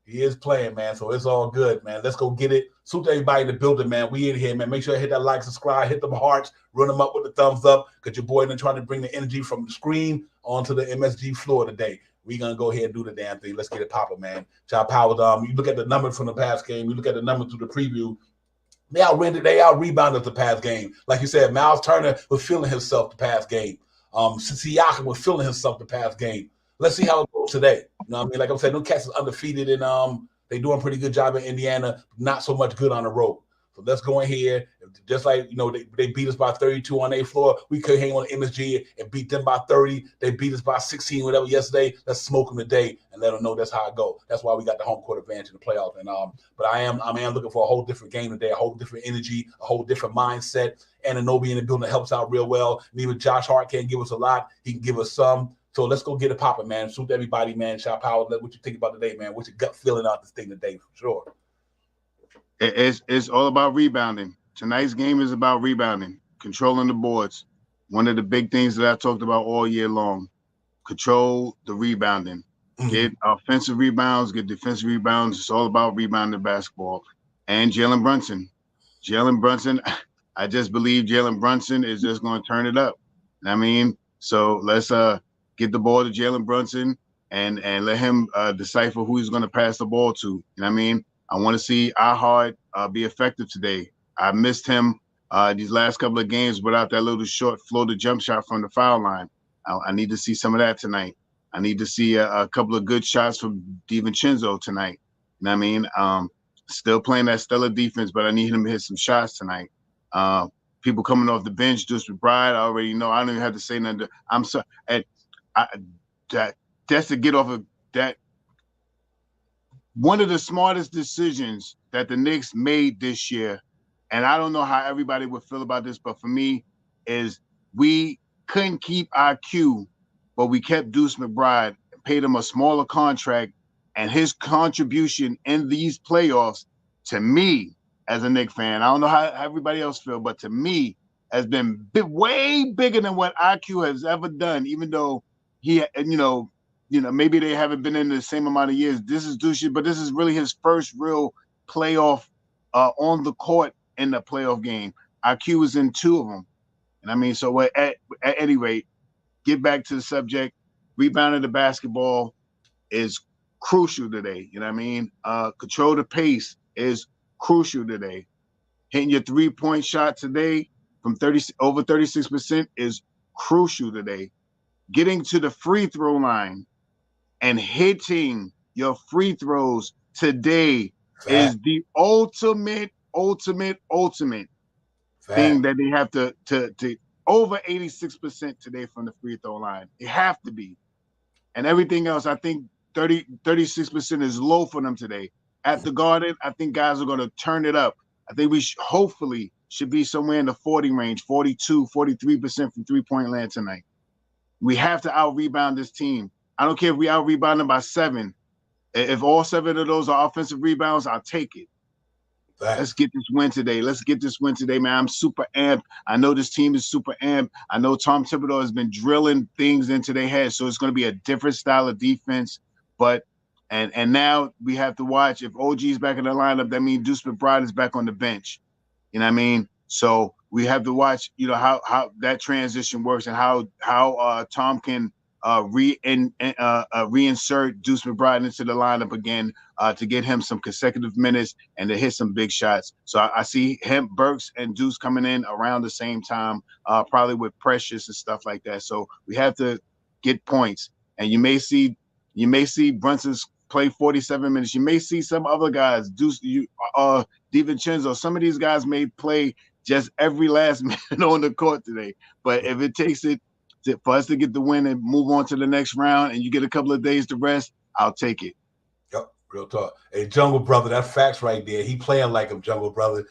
He is playing, man. So it's all good, man. Let's go get it. Salute to everybody in the building, man. We in here, man. Make sure you hit that like, subscribe, hit them hearts, run them up with the thumbs up, because your boy been trying to bring the energy from the screen onto the MSG floor today. We're going to go ahead and do the damn thing. Let's get it popping, man. Child Power, you look at the numbers from the past game. You look at the numbers through the preview. They out rebounded the past game. Like you said, Miles Turner was feeling himself the past game. Siakam was feeling himself the past game. Let's see how it goes today. You know what I mean? Like I'm saying, no cats is undefeated, and they doing a pretty good job in Indiana. Not so much good on the road. So let's go in here. Just like, they beat us by 32 on their floor. We could hang on MSG and beat them by 30. They beat us by 16, whatever, yesterday. Let's smoke them today and let them know that's how it goes. That's why we got the home court advantage in the playoffs. And but I am looking for a whole different game today, a whole different energy, a whole different mindset. Anunoby in the building helps out real well. And even Josh Hart can't give us a lot. He can give us some. So let's go get it popping, man. Salute everybody, man. Shout Power. What you think about today, man? What's your gut feeling out this thing today, for sure? It's all about rebounding. Tonight's game is about rebounding, controlling the boards. One of the big things that I talked about all year long. Control the rebounding. Mm-hmm. Get offensive rebounds, get defensive rebounds. It's all about rebounding basketball. And Jalen Brunson, I just believe Jalen Brunson is just going to turn it up. I mean, so let's get the ball to Jalen Brunson and let him decipher who he's going to pass the ball to. You know what I mean? I want to see iHeart be effective today. I missed him these last couple of games without that little short floated jump shot from the foul line. I need to see some of that tonight. I need to see a couple of good shots from DiVincenzo tonight. You know what I mean? Still playing that stellar defense, but I need him to hit some shots tonight. People coming off the bench, Deuce McBride, I already know. I don't even have to say nothing. I'm sorry. That's to get off of that. One of the smartest decisions that the Knicks made this year, and I don't know how everybody would feel about this, but for me, is we couldn't keep IQ, but we kept Deuce McBride, paid him a smaller contract, and his contribution in these playoffs, to me, as a Knicks fan, I don't know how everybody else feel, but to me, has been way bigger than what IQ has ever done, even though he, maybe they haven't been in the same amount of years. This is Deuce, but this is really his first real playoff on the court in the playoff game. IQ was in 2 of them. And I mean, so at any rate, get back to the subject. Rebounding the basketball is crucial today. You know what I mean? Control the pace is crucial today. Hitting your 3-point shot today from over 36% is crucial today. Getting to the free throw line and hitting your free throws today is the ultimate thing that they have to over 86% today from the free throw line. They have to be. And everything else, I think 36% is low for them today. At the Garden, I think guys are going to turn it up. I think we hopefully should be somewhere in the 40 range, 42, 43% from three-point land tonight. We have to out-rebound this team. I don't care if we out-rebound them by 7. If all 7 of those are offensive rebounds, I'll take it. Let's get this win today. Let's get this win today, man. I'm super amped. I know this team is super amped. I know Tom Thibodeau has been drilling things into their heads, so it's going to be a different style of defense. But And now we have to watch if OG's back in the lineup. That means Deuce McBride is back on the bench. You know what I mean? So we have to watch, how that transition works and how Tom can reinsert Deuce McBride into the lineup again to get him some consecutive minutes and to hit some big shots. So I see him, Burks, and Deuce coming in around the same time, probably with Precious and stuff like that. So we have to get points, and you may see Brunson's play 47 minutes. You may see some other guys, DiVincenzo. Some of these guys may play just every last minute on the court today. But if it takes it for us to get the win and move on to the next round, and you get a couple of days to rest, I'll take it. Yep, real talk. Hey, Jungle Brother, that facts right there. He playing like him, Jungle Brother.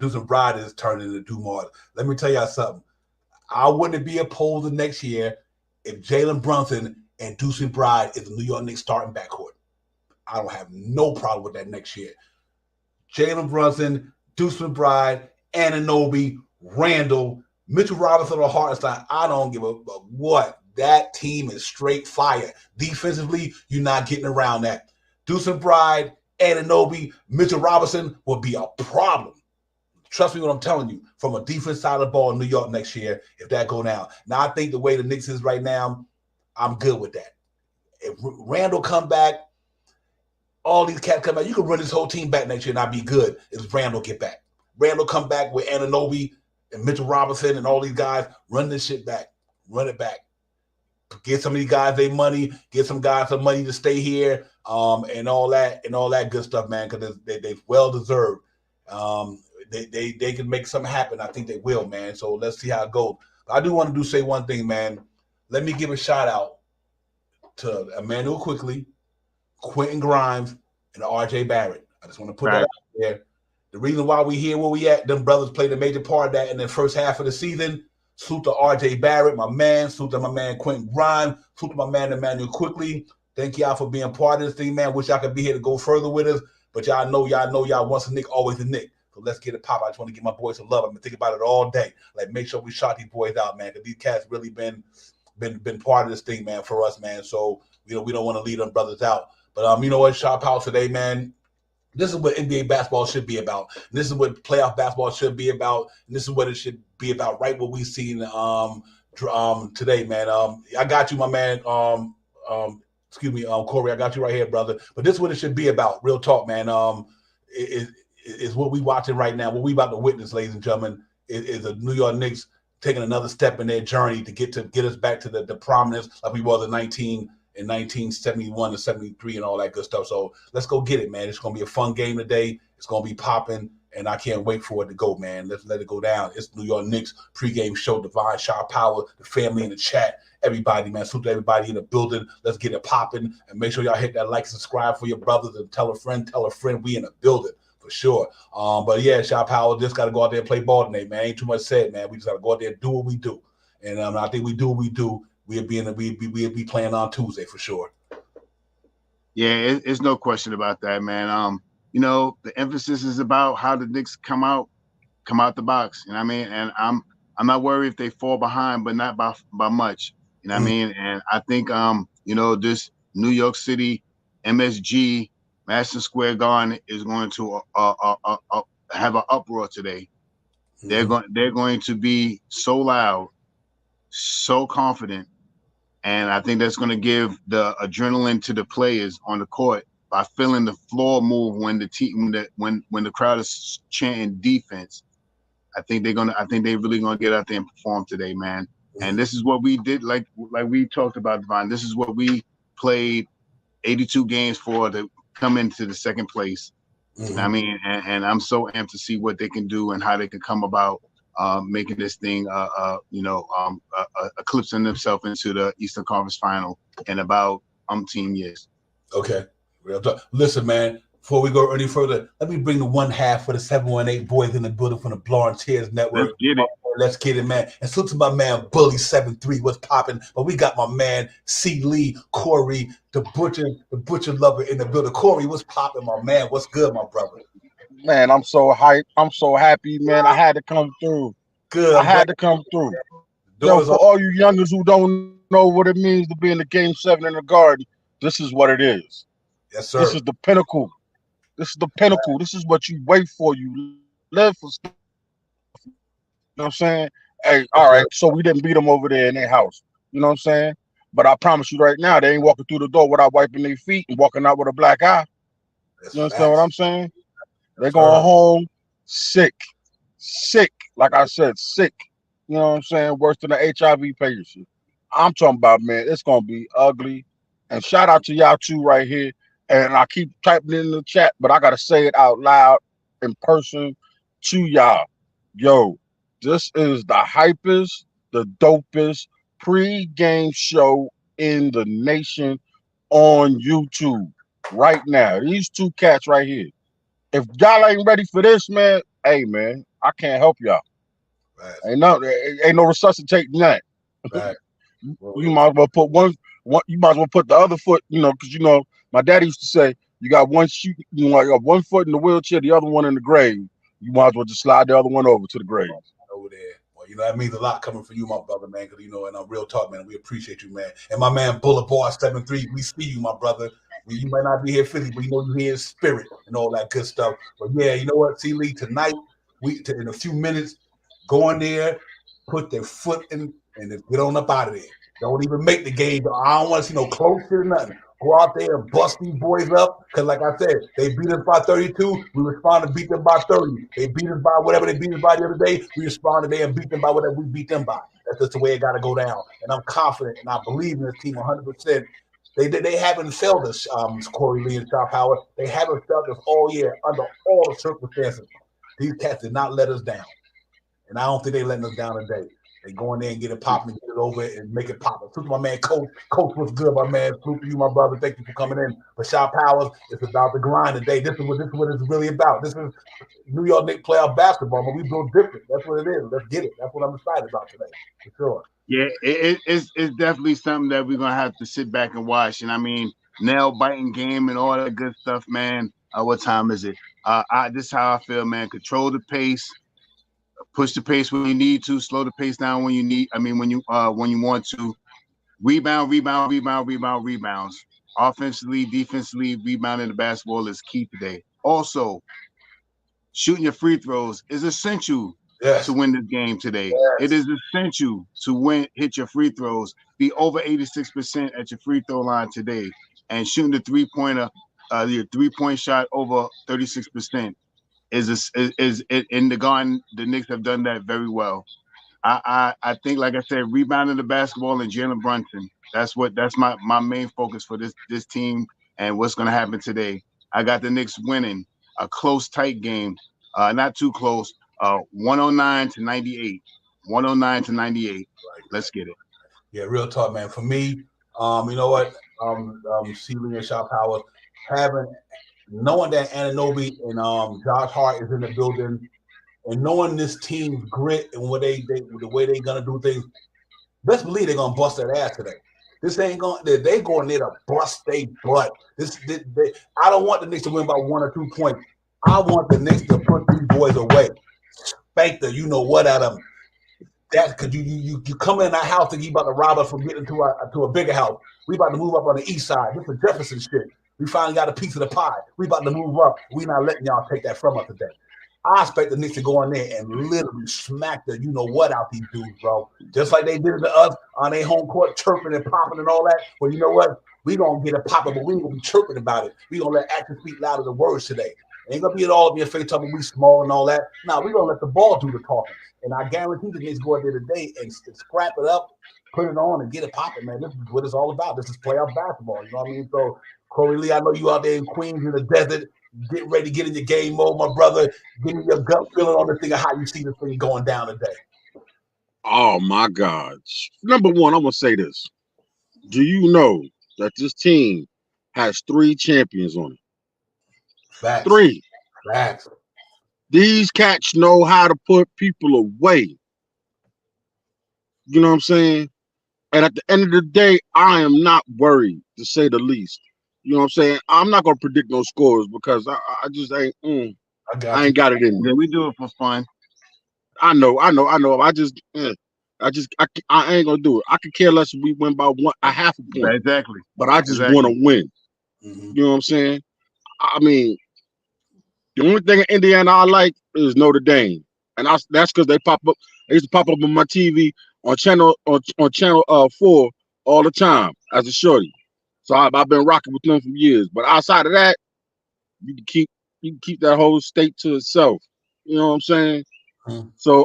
Deuce McBride is turning into Dumars. Let me tell y'all something. I wouldn't be opposed to next year if Jalen Brunson and Deuce McBride is the New York Knicks starting backcourt. I don't have no problem with that next year. Jalen Brunson, Deuce McBride, Anunoby, Randall, Mitchell Robinson, or Hartenstein. I don't give a what. That team is straight fire. Defensively, you're not getting around that. Deuce McBride, Anunoby, Mitchell Robinson will be a problem. Trust me what I'm telling you. From a defense side of the ball in New York next year, if that go down. Now, I think the way the Knicks is right now, I'm good with that. If Randall come back, all these cats come back, you can run this whole team back next year and I'd be good if Randall get back. Randall come back with Anunoby and Mitchell Robinson and all these guys, run this shit back. Run it back. Get some of these guys their money, get some guys some money to stay here, and all that good stuff, man, because they've well deserved. They can make something happen. I think they will, man. So let's see how it goes. I do want to say one thing, man. Let me give a shout out to Emmanuel Quickly, Quentin Grimes, and RJ Barrett. I just want to put that out there. The reason why we here where we at, them brothers played a major part of that in the first half of the season. Salute to RJ Barrett, my man. Salute to my man Quentin Grimes. Salute to my man Emmanuel Quickly. Thank y'all for being part of this thing, man. Wish y'all could be here to go further with us. But y'all know once a Knick, always a Knick. So let's get it pop. I just want to give my boys some love. I've been thinking about it all day. Like, make sure we shout these boys out, man, because these cats really been part of this thing, man, for us, man. So, we don't want to leave them brothers out. But you know what, shout out today, man. This is what NBA basketball should be about. This is what playoff basketball should be about. And this is what it should be about, right? What we've seen today, man. I got you, my man. Corey, I got you right here, brother. But this is what it should be about. Real talk, man. Is what we watching right now. What we about to witness, ladies and gentlemen, is the New York Knicks taking another step in their journey to get us back to the prominence like we was in 1971 to 73 and all that good stuff. So let's go get it, man. It's going to be a fun game today. It's going to be popping, and I can't wait for it to go, man. Let's let it go down. It's New York Knicks pregame show. Divine Star Power, the family in the chat, everybody, man. Salute to everybody in the building. Let's get it popping, and make sure y'all hit that like, subscribe for your brothers, and tell a friend. We in the building for sure. But yeah, Star Power just got to go out there and play ball today, man. Ain't too much said, man. We just got to go out there and do what we do, and I think we do what we do. We'll be playing on Tuesday for sure. Yeah, it's no question about that, man. The emphasis is about how the Knicks come out the box. You know what I mean? And I'm not worried if they fall behind, but not by much. You know what I mean? And I think this New York City MSG Madison Square Garden is going to have an uproar today. They're going to be so loud, so confident. And I think that's going to give the adrenaline to the players on the court by feeling the floor move when the crowd is chanting defense. I think they're really gonna get out there and perform today, man. And this is what we did, like we talked about, Devon. This is what we played 82 games for to come into the second place. I mean, and I'm so amped to see what they can do and how they can come about making this thing, eclipsing themselves into the Eastern Conference Final in about years. Okay. Real talk. Listen, man, before we go any further, let me bring the one half for the 718 boys in the building from the Blonde Tears Network. Let's get it, man. And salute to my man, Bully 73, what's popping. But we got my man, C. Lee, Corey, the butcher lover in the building. Corey, what's popping, my man? What's good, my brother? Man, I'm so hyped. I'm so happy, man. I had to come through. Good. I had to come through. Yo, for all you youngers who don't know what it means to be in the Game 7 in the Garden, this is what it is. Yes, sir. This is the pinnacle. This is the pinnacle. This is what you wait for. You live for stuff. You know what I'm saying? Hey, all right. So we didn't beat them over there in their house. You know what I'm saying? But I promise you right now, they ain't walking through the door without wiping their feet and walking out with a black eye. That's You understand what facts. I'm saying? They Yes, going sir. home sick. Like I said, sick. You know what I'm saying? Worse than the HIV patient. I'm talking about, man, it's gonna be ugly. And shout out to y'all too right here. And I keep typing it in the chat, but I gotta say it out loud in person to y'all. Yo, this is the hypest, the dopest pre-game show in the nation on YouTube right now. These two cats right here. If y'all ain't ready for this, man, hey man, I can't help y'all. Facts. Ain't no resuscitating that. Facts. You might as well put one. You might as well put the other foot. Because my daddy used to say you got one shoe, you got one foot in the wheelchair, the other one in the grave. You might as well just slide the other one over to the grave. Over there. Well, that means a lot coming from you, my brother, man. Because and I'm real talk, man. We appreciate you, man. And my man Bullet Boy 73, we see you, my brother. You might not be here physically, but you're here in spirit and all that good stuff. But yeah, you know what, C. Lee, tonight in a few minutes, go in there, put their foot in, and then get on up out of there. Don't even make the game. I don't want to see no close shit or nothing. Go out there and bust these boys up. Because like I said, they beat us by 32. We respond to beat them by 30. They beat us by whatever they beat us by the other day. We respond today and beat them by whatever we beat them by. That's just the way it got to go down. And I'm confident and I believe in this team 100%. They haven't failed us, Corey Lee and Star Power. They haven't failed us all year under all the circumstances. These cats did not let us down. And I don't think they're letting us down today. They go in there and get it popping and get it over and make it pop. Salute to my man, Coach. Coach, what's good, my man? Salute to you, my brother. Thank you for coming in. But Shaw Powers, it's about the grind today. This is what it's really about. This is New York Knicks playoff basketball, but we built different. That's what it is. Let's get it. That's what I'm excited about today, for sure. Yeah, it's definitely something that we're gonna have to sit back and watch. And I mean, nail biting game and all that good stuff, man. What time is it? This is how I feel, man. Control the pace. Push the pace when you need to, slow the pace down when you need. I mean, when you want to, rebounds. Offensively, defensively, rebounding the basketball is key today. Also, shooting your free throws is essential to win this game today. It is essential to hit your free throws, be over 86% at your free throw line today, and shooting the three-pointer, your three-point shot over 36%. Is in the Garden. The Knicks have done that very well. I think, like I said, rebounding the basketball and Jalen Brunson. That's my main focus for this team and what's going to happen today. I got the Knicks winning a close, tight game, not too close. 109-98. 109-98. Let's get it. Yeah, real talk, man. For me, you know what? Sealy and Shaw Powers knowing that Anunoby and Josh Hart is in the building, and knowing this team's grit and the way they're gonna do things, best believe they're gonna bust their ass today. This ain't going. They going there to bust their butt. I don't want the Knicks to win by 1 or 2 points. I want the Knicks to put these boys away, spank the you know what out of them. That's because you come in that house and you about to rob us from getting to a bigger house. We about to move up on the east side. This is Jefferson shit. We finally got a piece of the pie. We about to move up. We not letting y'all take that from us today. I expect the Knicks to go in there and literally smack the you know what out these dudes, bro. Just like they did it to us on their home court, chirping and popping and all that. Well, you know what? We gonna get it popping, but we ain't gonna be chirping about it. We gonna let actions speak louder than words today. Ain't gonna be at all in your face talking we small and all that. No, we gonna let the ball do the talking. And I guarantee the Knicks go out there today and scrap it up, put it on, and get it popping, man. This is what it's all about. This is playoff basketball. You know what I mean? So, Corey Lee, I know you out there in Queens in the desert. Get ready to get in your game mode, my brother. Give me your gut feeling on the thing of how you see this thing going down today. Oh, my God. Number one, I'm going to say this. Do you know that this team has 3 champions on it? Facts. 3. Facts. These cats know how to put people away. You know what I'm saying? And at the end of the day, I am not worried, to say the least. You know what I'm saying? I'm not going to predict no scores because I just ain't. I ain't got it in me. Yeah, we do it for fun. I know. I ain't gonna do it. I could care less if we win by a half a point. Exactly. But I just want to win. Mm-hmm. You know what I'm saying? I mean, the only thing in Indiana I like is Notre Dame, and that's because they pop up. They used to pop up on my TV on channel 4 all the time as a shorty. So I've been rocking with them for years. But outside of that, you can keep that whole state to itself. You know what I'm saying? Mm-hmm. So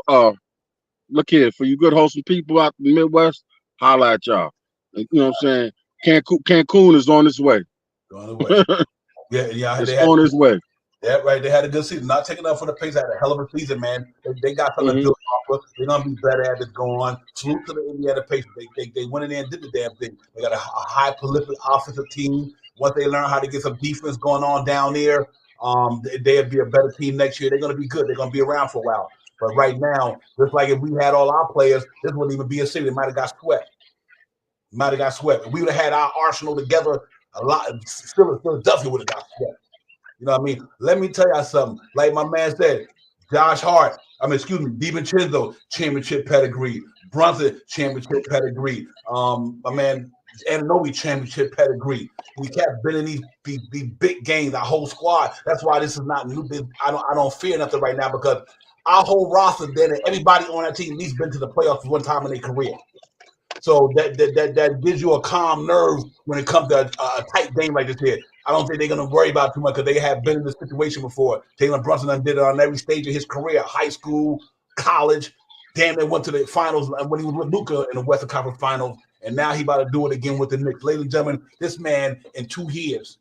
look here, for you good wholesome people out in the Midwest, holla at y'all. And, you know what I'm saying? Cancun is on its way. On the way. Yeah, it's on its way. Yeah, right. They had a good season. Not taking up for the pace. Had a hell of a season, man. They got something to build off of. They're gonna be better at it going on. Salute to the Indiana Pacers. They went in there and did the damn thing. They got a high prolific offensive team. Once they learn how to get some defense going on down there, they'll be a better team next year. They're gonna be good. They're gonna be around for a while. But right now, just like if we had all our players, this wouldn't even be a city. They might have got swept. If we would have had our arsenal together, a lot. Philadelphia would have got swept. You know what I mean? Let me tell y'all something. Like my man said, DiVincenzo, championship pedigree. Brunson, championship pedigree. My man Anunoby, championship pedigree. We kept winning these big games, our whole squad. That's why this is not new. I don't fear nothing right now because our whole roster, then everybody on that team at least been to the playoffs one time in their career. So that gives you a calm nerve when it comes to a tight game like this here. I don't think they're going to worry about too much because they have been in this situation before. Jalen Brunson did it on every stage of his career, high school, college. Damn, they went to the finals when he was with Luka in the Western Conference Finals, and now he about to do it again with the Knicks. Ladies and gentlemen, this man in 2 years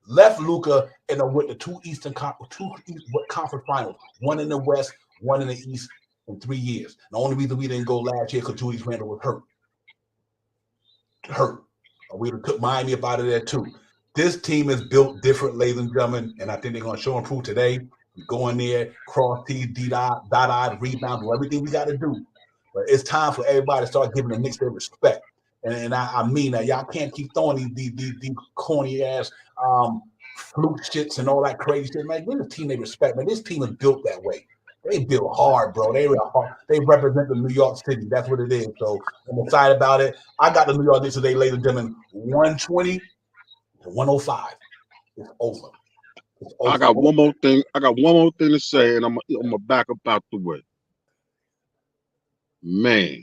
left Luka and went to two conference finals, one in the West, one in the East. In 3 years. The only reason we didn't go last year because Julius Randle was hurt. We would have took Miami up out of there too. This team is built different, ladies and gentlemen, and I think they're going to show and prove today. We go in there, cross T, dot, rebound, do everything we got to do. But it's time for everybody to start giving the Knicks their respect. And I mean that y'all can't keep throwing these corny ass fluke shits and all that crazy shit. Man, give the team their respect, man. This team is built that way. They build hard, bro. They represent the New York City. That's what it is. So I'm excited about it. I got the New York Knicks today, ladies and gentlemen, 120 to 105. It's over. I got one more thing. To say, and I'm gonna back up out the way. Man,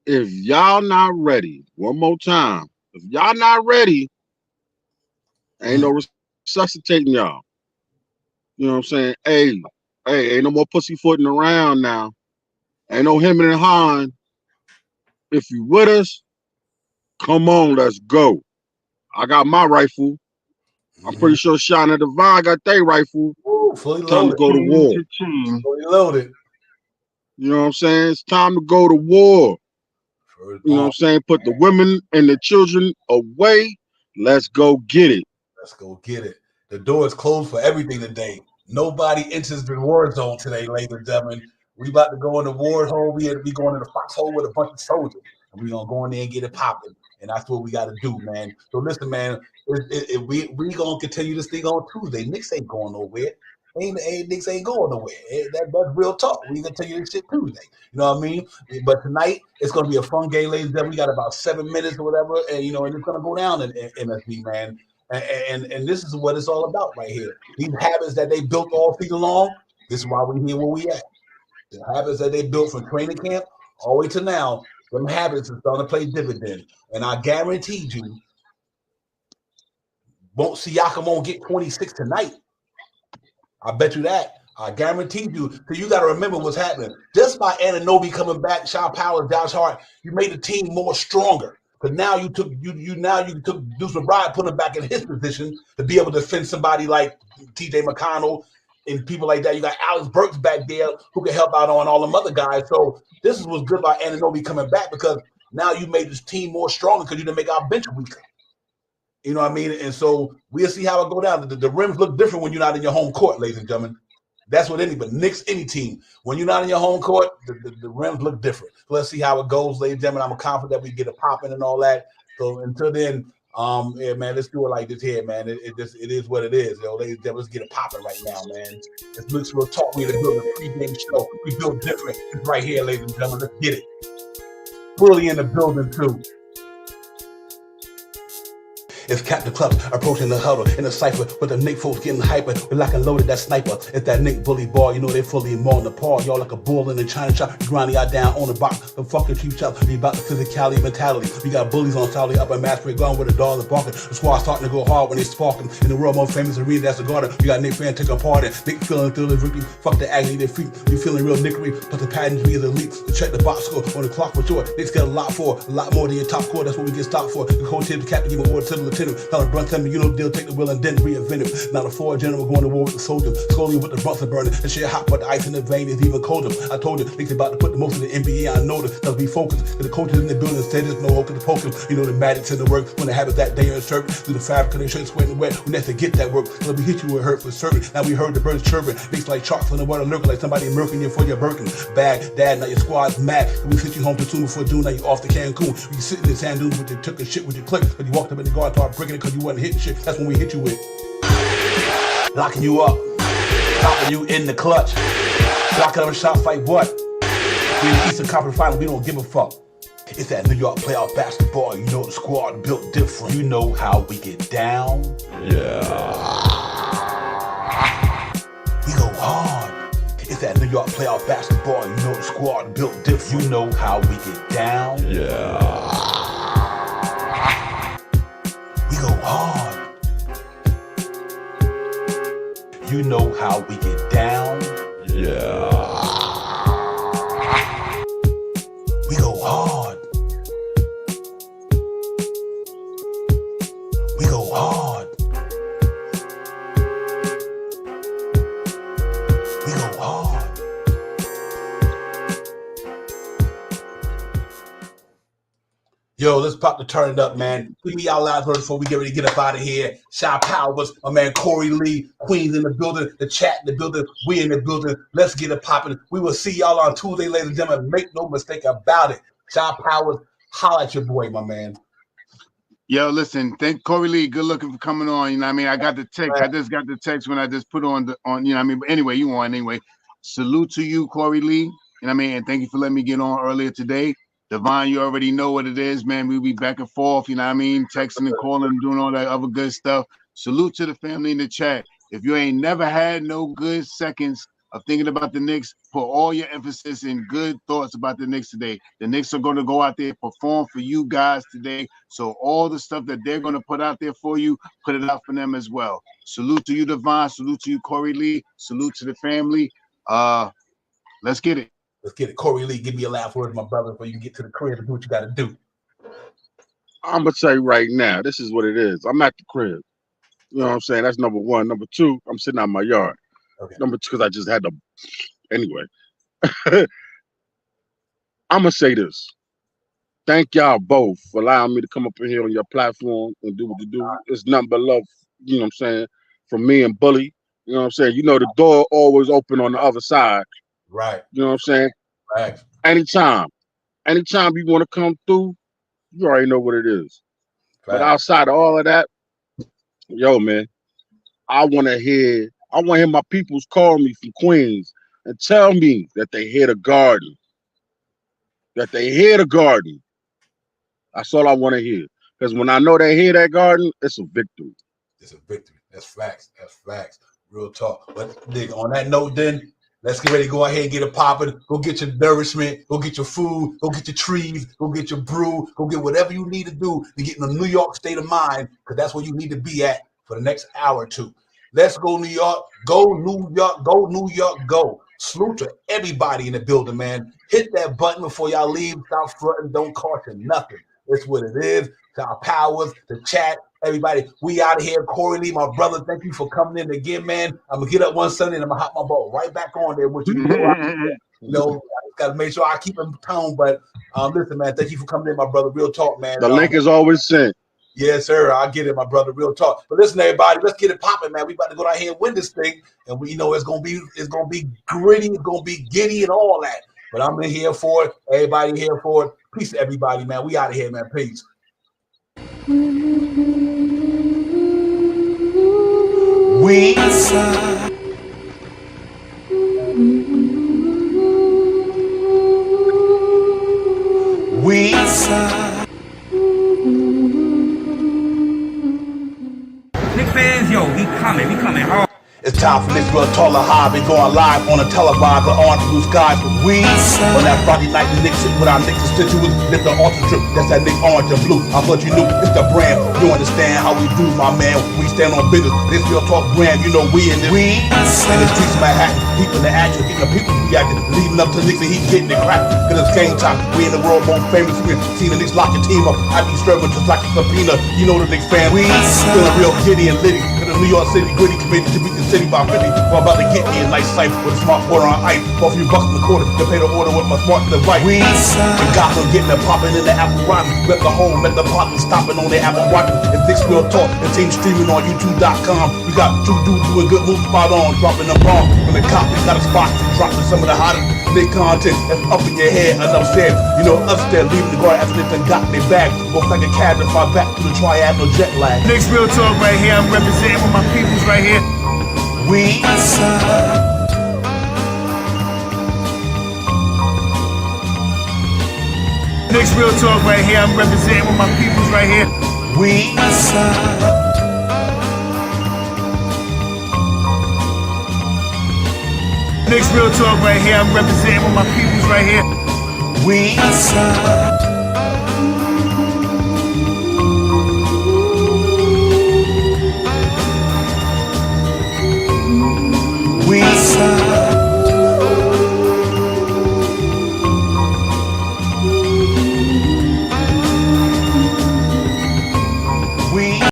if y'all not ready, one more time. If y'all not ready, ain't no resuscitating y'all. You know what I'm saying? Hey, ain't no more pussyfooting around now. Ain't no hemming and hawing. If you with us, come on, let's go. I got my rifle. I'm pretty sure Shana Devine got their rifle. Ooh, fully loaded. Time to go to war. Fully loaded. You know what I'm saying? It's time to go to war. You know what I'm saying? Put the women and the children away. Let's go get it. Let's go get it. The door is closed for everything today. Nobody enters the war zone today, ladies and gentlemen. We about to go in the war hole. We going in the foxhole with a bunch of soldiers. And we're going to go in there and get it popping. And that's what we got to do, man. So listen, man, we going to continue this thing on Tuesday. Knicks ain't going nowhere. Knicks ain't going nowhere. That's real talk. We continue this shit Tuesday. You know what I mean? But tonight, it's going to be a fun game, ladies and gentlemen. We got about 7 minutes or whatever. And, and it's going to go down in MSB, man. And this is what it's all about right here. These habits that they built all season long, this is why we're here where we at. The habits that they built from training camp all the way to now, them habits are starting to play dividends. And I guarantee you, Siakam won't get 26 tonight. I bet you that. I guarantee you. So you got to remember what's happening. Just by Anunoby coming back, Shaw Powell, Josh Hart, you made the team more stronger. Because now you took Deuce McBride, put him back in his position to be able to defend somebody like T.J. McConnell and people like that. You got Alex Burks back there who can help out on all them other guys. So this was good by Anunoby coming back because now you made this team more stronger because you didn't make our bench weaker. You know what I mean? And so we'll see how it go down. The rims look different when you're not in your home court, ladies and gentlemen. That's what Knicks, any team. When you're not in your home court, the rims look different. So let's see how it goes, ladies and gentlemen. I'm confident that we get it popping and all that. So until then, yeah, man, let's do it like this here, man. It is what it is, yo. Ladies and gentlemen, let's get it popping right now, man. Let's mix real talk. We're going to build a pregame show. We build different. It's right here, ladies and gentlemen. Let's get it. Fully in the building, too. It's Captain Clutch approaching the huddle in the cipher with the Nick folks getting hyper. We lock and loaded that sniper. It's that Nick bully ball. You know they fully mauling the paw. Y'all like a bull in the China shop. You grinding y'all down on the box. The fucking cheap shop. We about the physicality mentality. We got bullies on Saudi up in Masquerade gone with the dogs barking. The squad starting to go hard when they sparking. In the world most famous arena, that's the garden. We got Nick fan taking part in. Nick feeling through the victory. Fuck the agony, they freak. We feeling real nickery. But the patterns we is elite. To check the box score on the clock for sure. Nick's got a lot more than your top score. That's what we get stopped for. The coach tip the captain give an order to the lieutenant. Tell the brunt, tell me you know the deal, take the will and then reinvent it. Now the four general going to war with the soldiers. Scully with the Brunson burning. And shit hot, but the ice in the vein is even colder. I told you, Nick's about to put the most of the NBA. I know that. Let's be focused. Cause the coaches in the building said there's no hope in the pokers. You know the magic to the work when they have it that day in the shirt. Through the fabric of their shirts sweating wet. We next to get that work. So we hit you with hurt for certain. Now we heard the birds chirping. Nick's like sharks on the water lurking like somebody murking you for your Birkin bag. Dad, now your squad's mad. We sent you home too soon before June. Now you off to Cancun. You sitting in sand dunes with your took a shit with your click. But you walked up in the guard and started breaking it because you wasn't hitting shit. That's when we hit you with locking you up, stopping you in the clutch, blocking up a shot fight. What? We in the Eastern Conference Final. We don't give a fuck. It's that New York playoff basketball. You know the squad built different. You know how we get down. Yeah. We go hard. It's that New York playoff basketball. You know the squad built different. You know how we get down. Yeah. We go hard. You know how we get down. Yeah. We go hard. We go hard. We go hard. Yo, let's pop the turn it up, man. Give me y'all loud words before we get ready to get up out of here. Shy Powers, my man Corey Lee, Queens in the building, the chat in the building, we in the building. Let's get it popping. We will see y'all on Tuesday, ladies and gentlemen. Make no mistake about it. Shy Powers, holla at your boy, my man. Yo, listen, thank Corey Lee. Good looking for coming on. You know what I mean? I got the text. I just got the text when I just put on, you know what I mean? But anyway, you on anyway. Salute to you, Corey Lee. You know what I mean? And thank you for letting me get on earlier today. Divine, you already know what it is, man. We'll be back and forth, you know what I mean? Texting and calling and doing all that other good stuff. Salute to the family in the chat. If you ain't never had no good seconds of thinking about the Knicks, put all your emphasis in good thoughts about the Knicks today. The Knicks are going to go out there and perform for you guys today. So all the stuff that they're going to put out there for you, put it out for them as well. Salute to you, Divine. Salute to you, Corey Lee. Salute to the family. Let's get it. Let's get it. Corey Lee, give me a last word, my brother, before you can get to the crib and do what you got to do. I'm going to tell you right now, this is what it is. I'm at the crib. You know what I'm saying? That's number one. Number two, I'm sitting out in my yard. Okay. Number two, because I just had to. Anyway, I'm going to say this. Thank y'all both for allowing me to come up in here on your platform and do what you do. It's nothing but love, you know what I'm saying, from me and Bully. You know what I'm saying? You know the door always open on the other side. Right. You know what I'm saying? Right. Anytime you want to come through, you already know what it is. Right. But outside of all of that, yo, man, I want to hear my peoples call me from Queens and tell me that they hear the garden. That they hear the garden. That's all I want to hear. Because when I know they hear that garden, it's a victory. It's a victory. That's facts. That's facts. Real talk. But nigga, on that note, then let's get ready to go ahead and get it popping. Go get your nourishment. Go get your food. Go get your trees. Go get your brew. Go get whatever you need to do to get in a New York state of mind, because that's where you need to be at for the next hour or two. Let's go New York. Go New York. Go New York. Go. Salute to everybody in the building, man. Hit that button before y'all leave. Stop fronting. Don't cost you nothing. That's what it is. Our Powers, the chat, everybody. We out of here. Corey Lee, my brother, thank you for coming in again, man. I'm going to get up one Sunday and I'm going to hop my ball right back on there with you. You know, I got to make sure I keep in tone. But listen, man, thank you for coming in, my brother. Real talk, man. The link is always sent. Yes, sir. I get it, my brother. Real talk. But listen, everybody, let's get it popping, man. We about to go down here and win this thing. And we know it's gonna be gritty, it's gonna be giddy and all that. But I'm in here for it. Everybody here for it. Peace to everybody, man. We out of here, man. Peace. We fans, yo, we coming hard. It's time for this real taller high. Been going live on a televisor on blue skies with we on that Friday night Knicks shit with our Knicks constituents. Live the ultra trip. That's that Nick orange and blue. I thought you knew it's the brand. You understand how we do, my man. We stand on business. This real talk brand. You know we in this. We in the streets of Manhattan. People in the action. Getting the people reacting. Leading up to Knicks and he getting it cracked. Cause it's game time. We in the world most famous. We seen the Knicks lock your team up. I be serving just like a subpoena. You know the Knicks fan. We feeling real giddy and litty. Cause the New York City gritty committee to beat the city by 50. Well, I'm about to get me a nice sight with a smart quarter on ice. For a few bucks in the quarter to pay the order with my smart device. We and got them getting it popping in the Apple Watch. Met the home, met the partner stopping on the Apple Watch. And Nick's Real Talk, the team streaming on YouTube.com. We got two dudes doing good moves spot on, dropping them wrong. When the cops got a spot to dropping some of the hottest Nick content that's up in your head. Enough said, you know, upstairs leaving the guard after they done got me back. Both like a cab to fly back to the triad, no jet lag. Nick's Real Talk right here. I'm representing with my peoples right here. We Nick's Real Talk right here. I'm representing with my peoples right here. we Nick's Real Talk right here. I'm representing with my peoples right here. we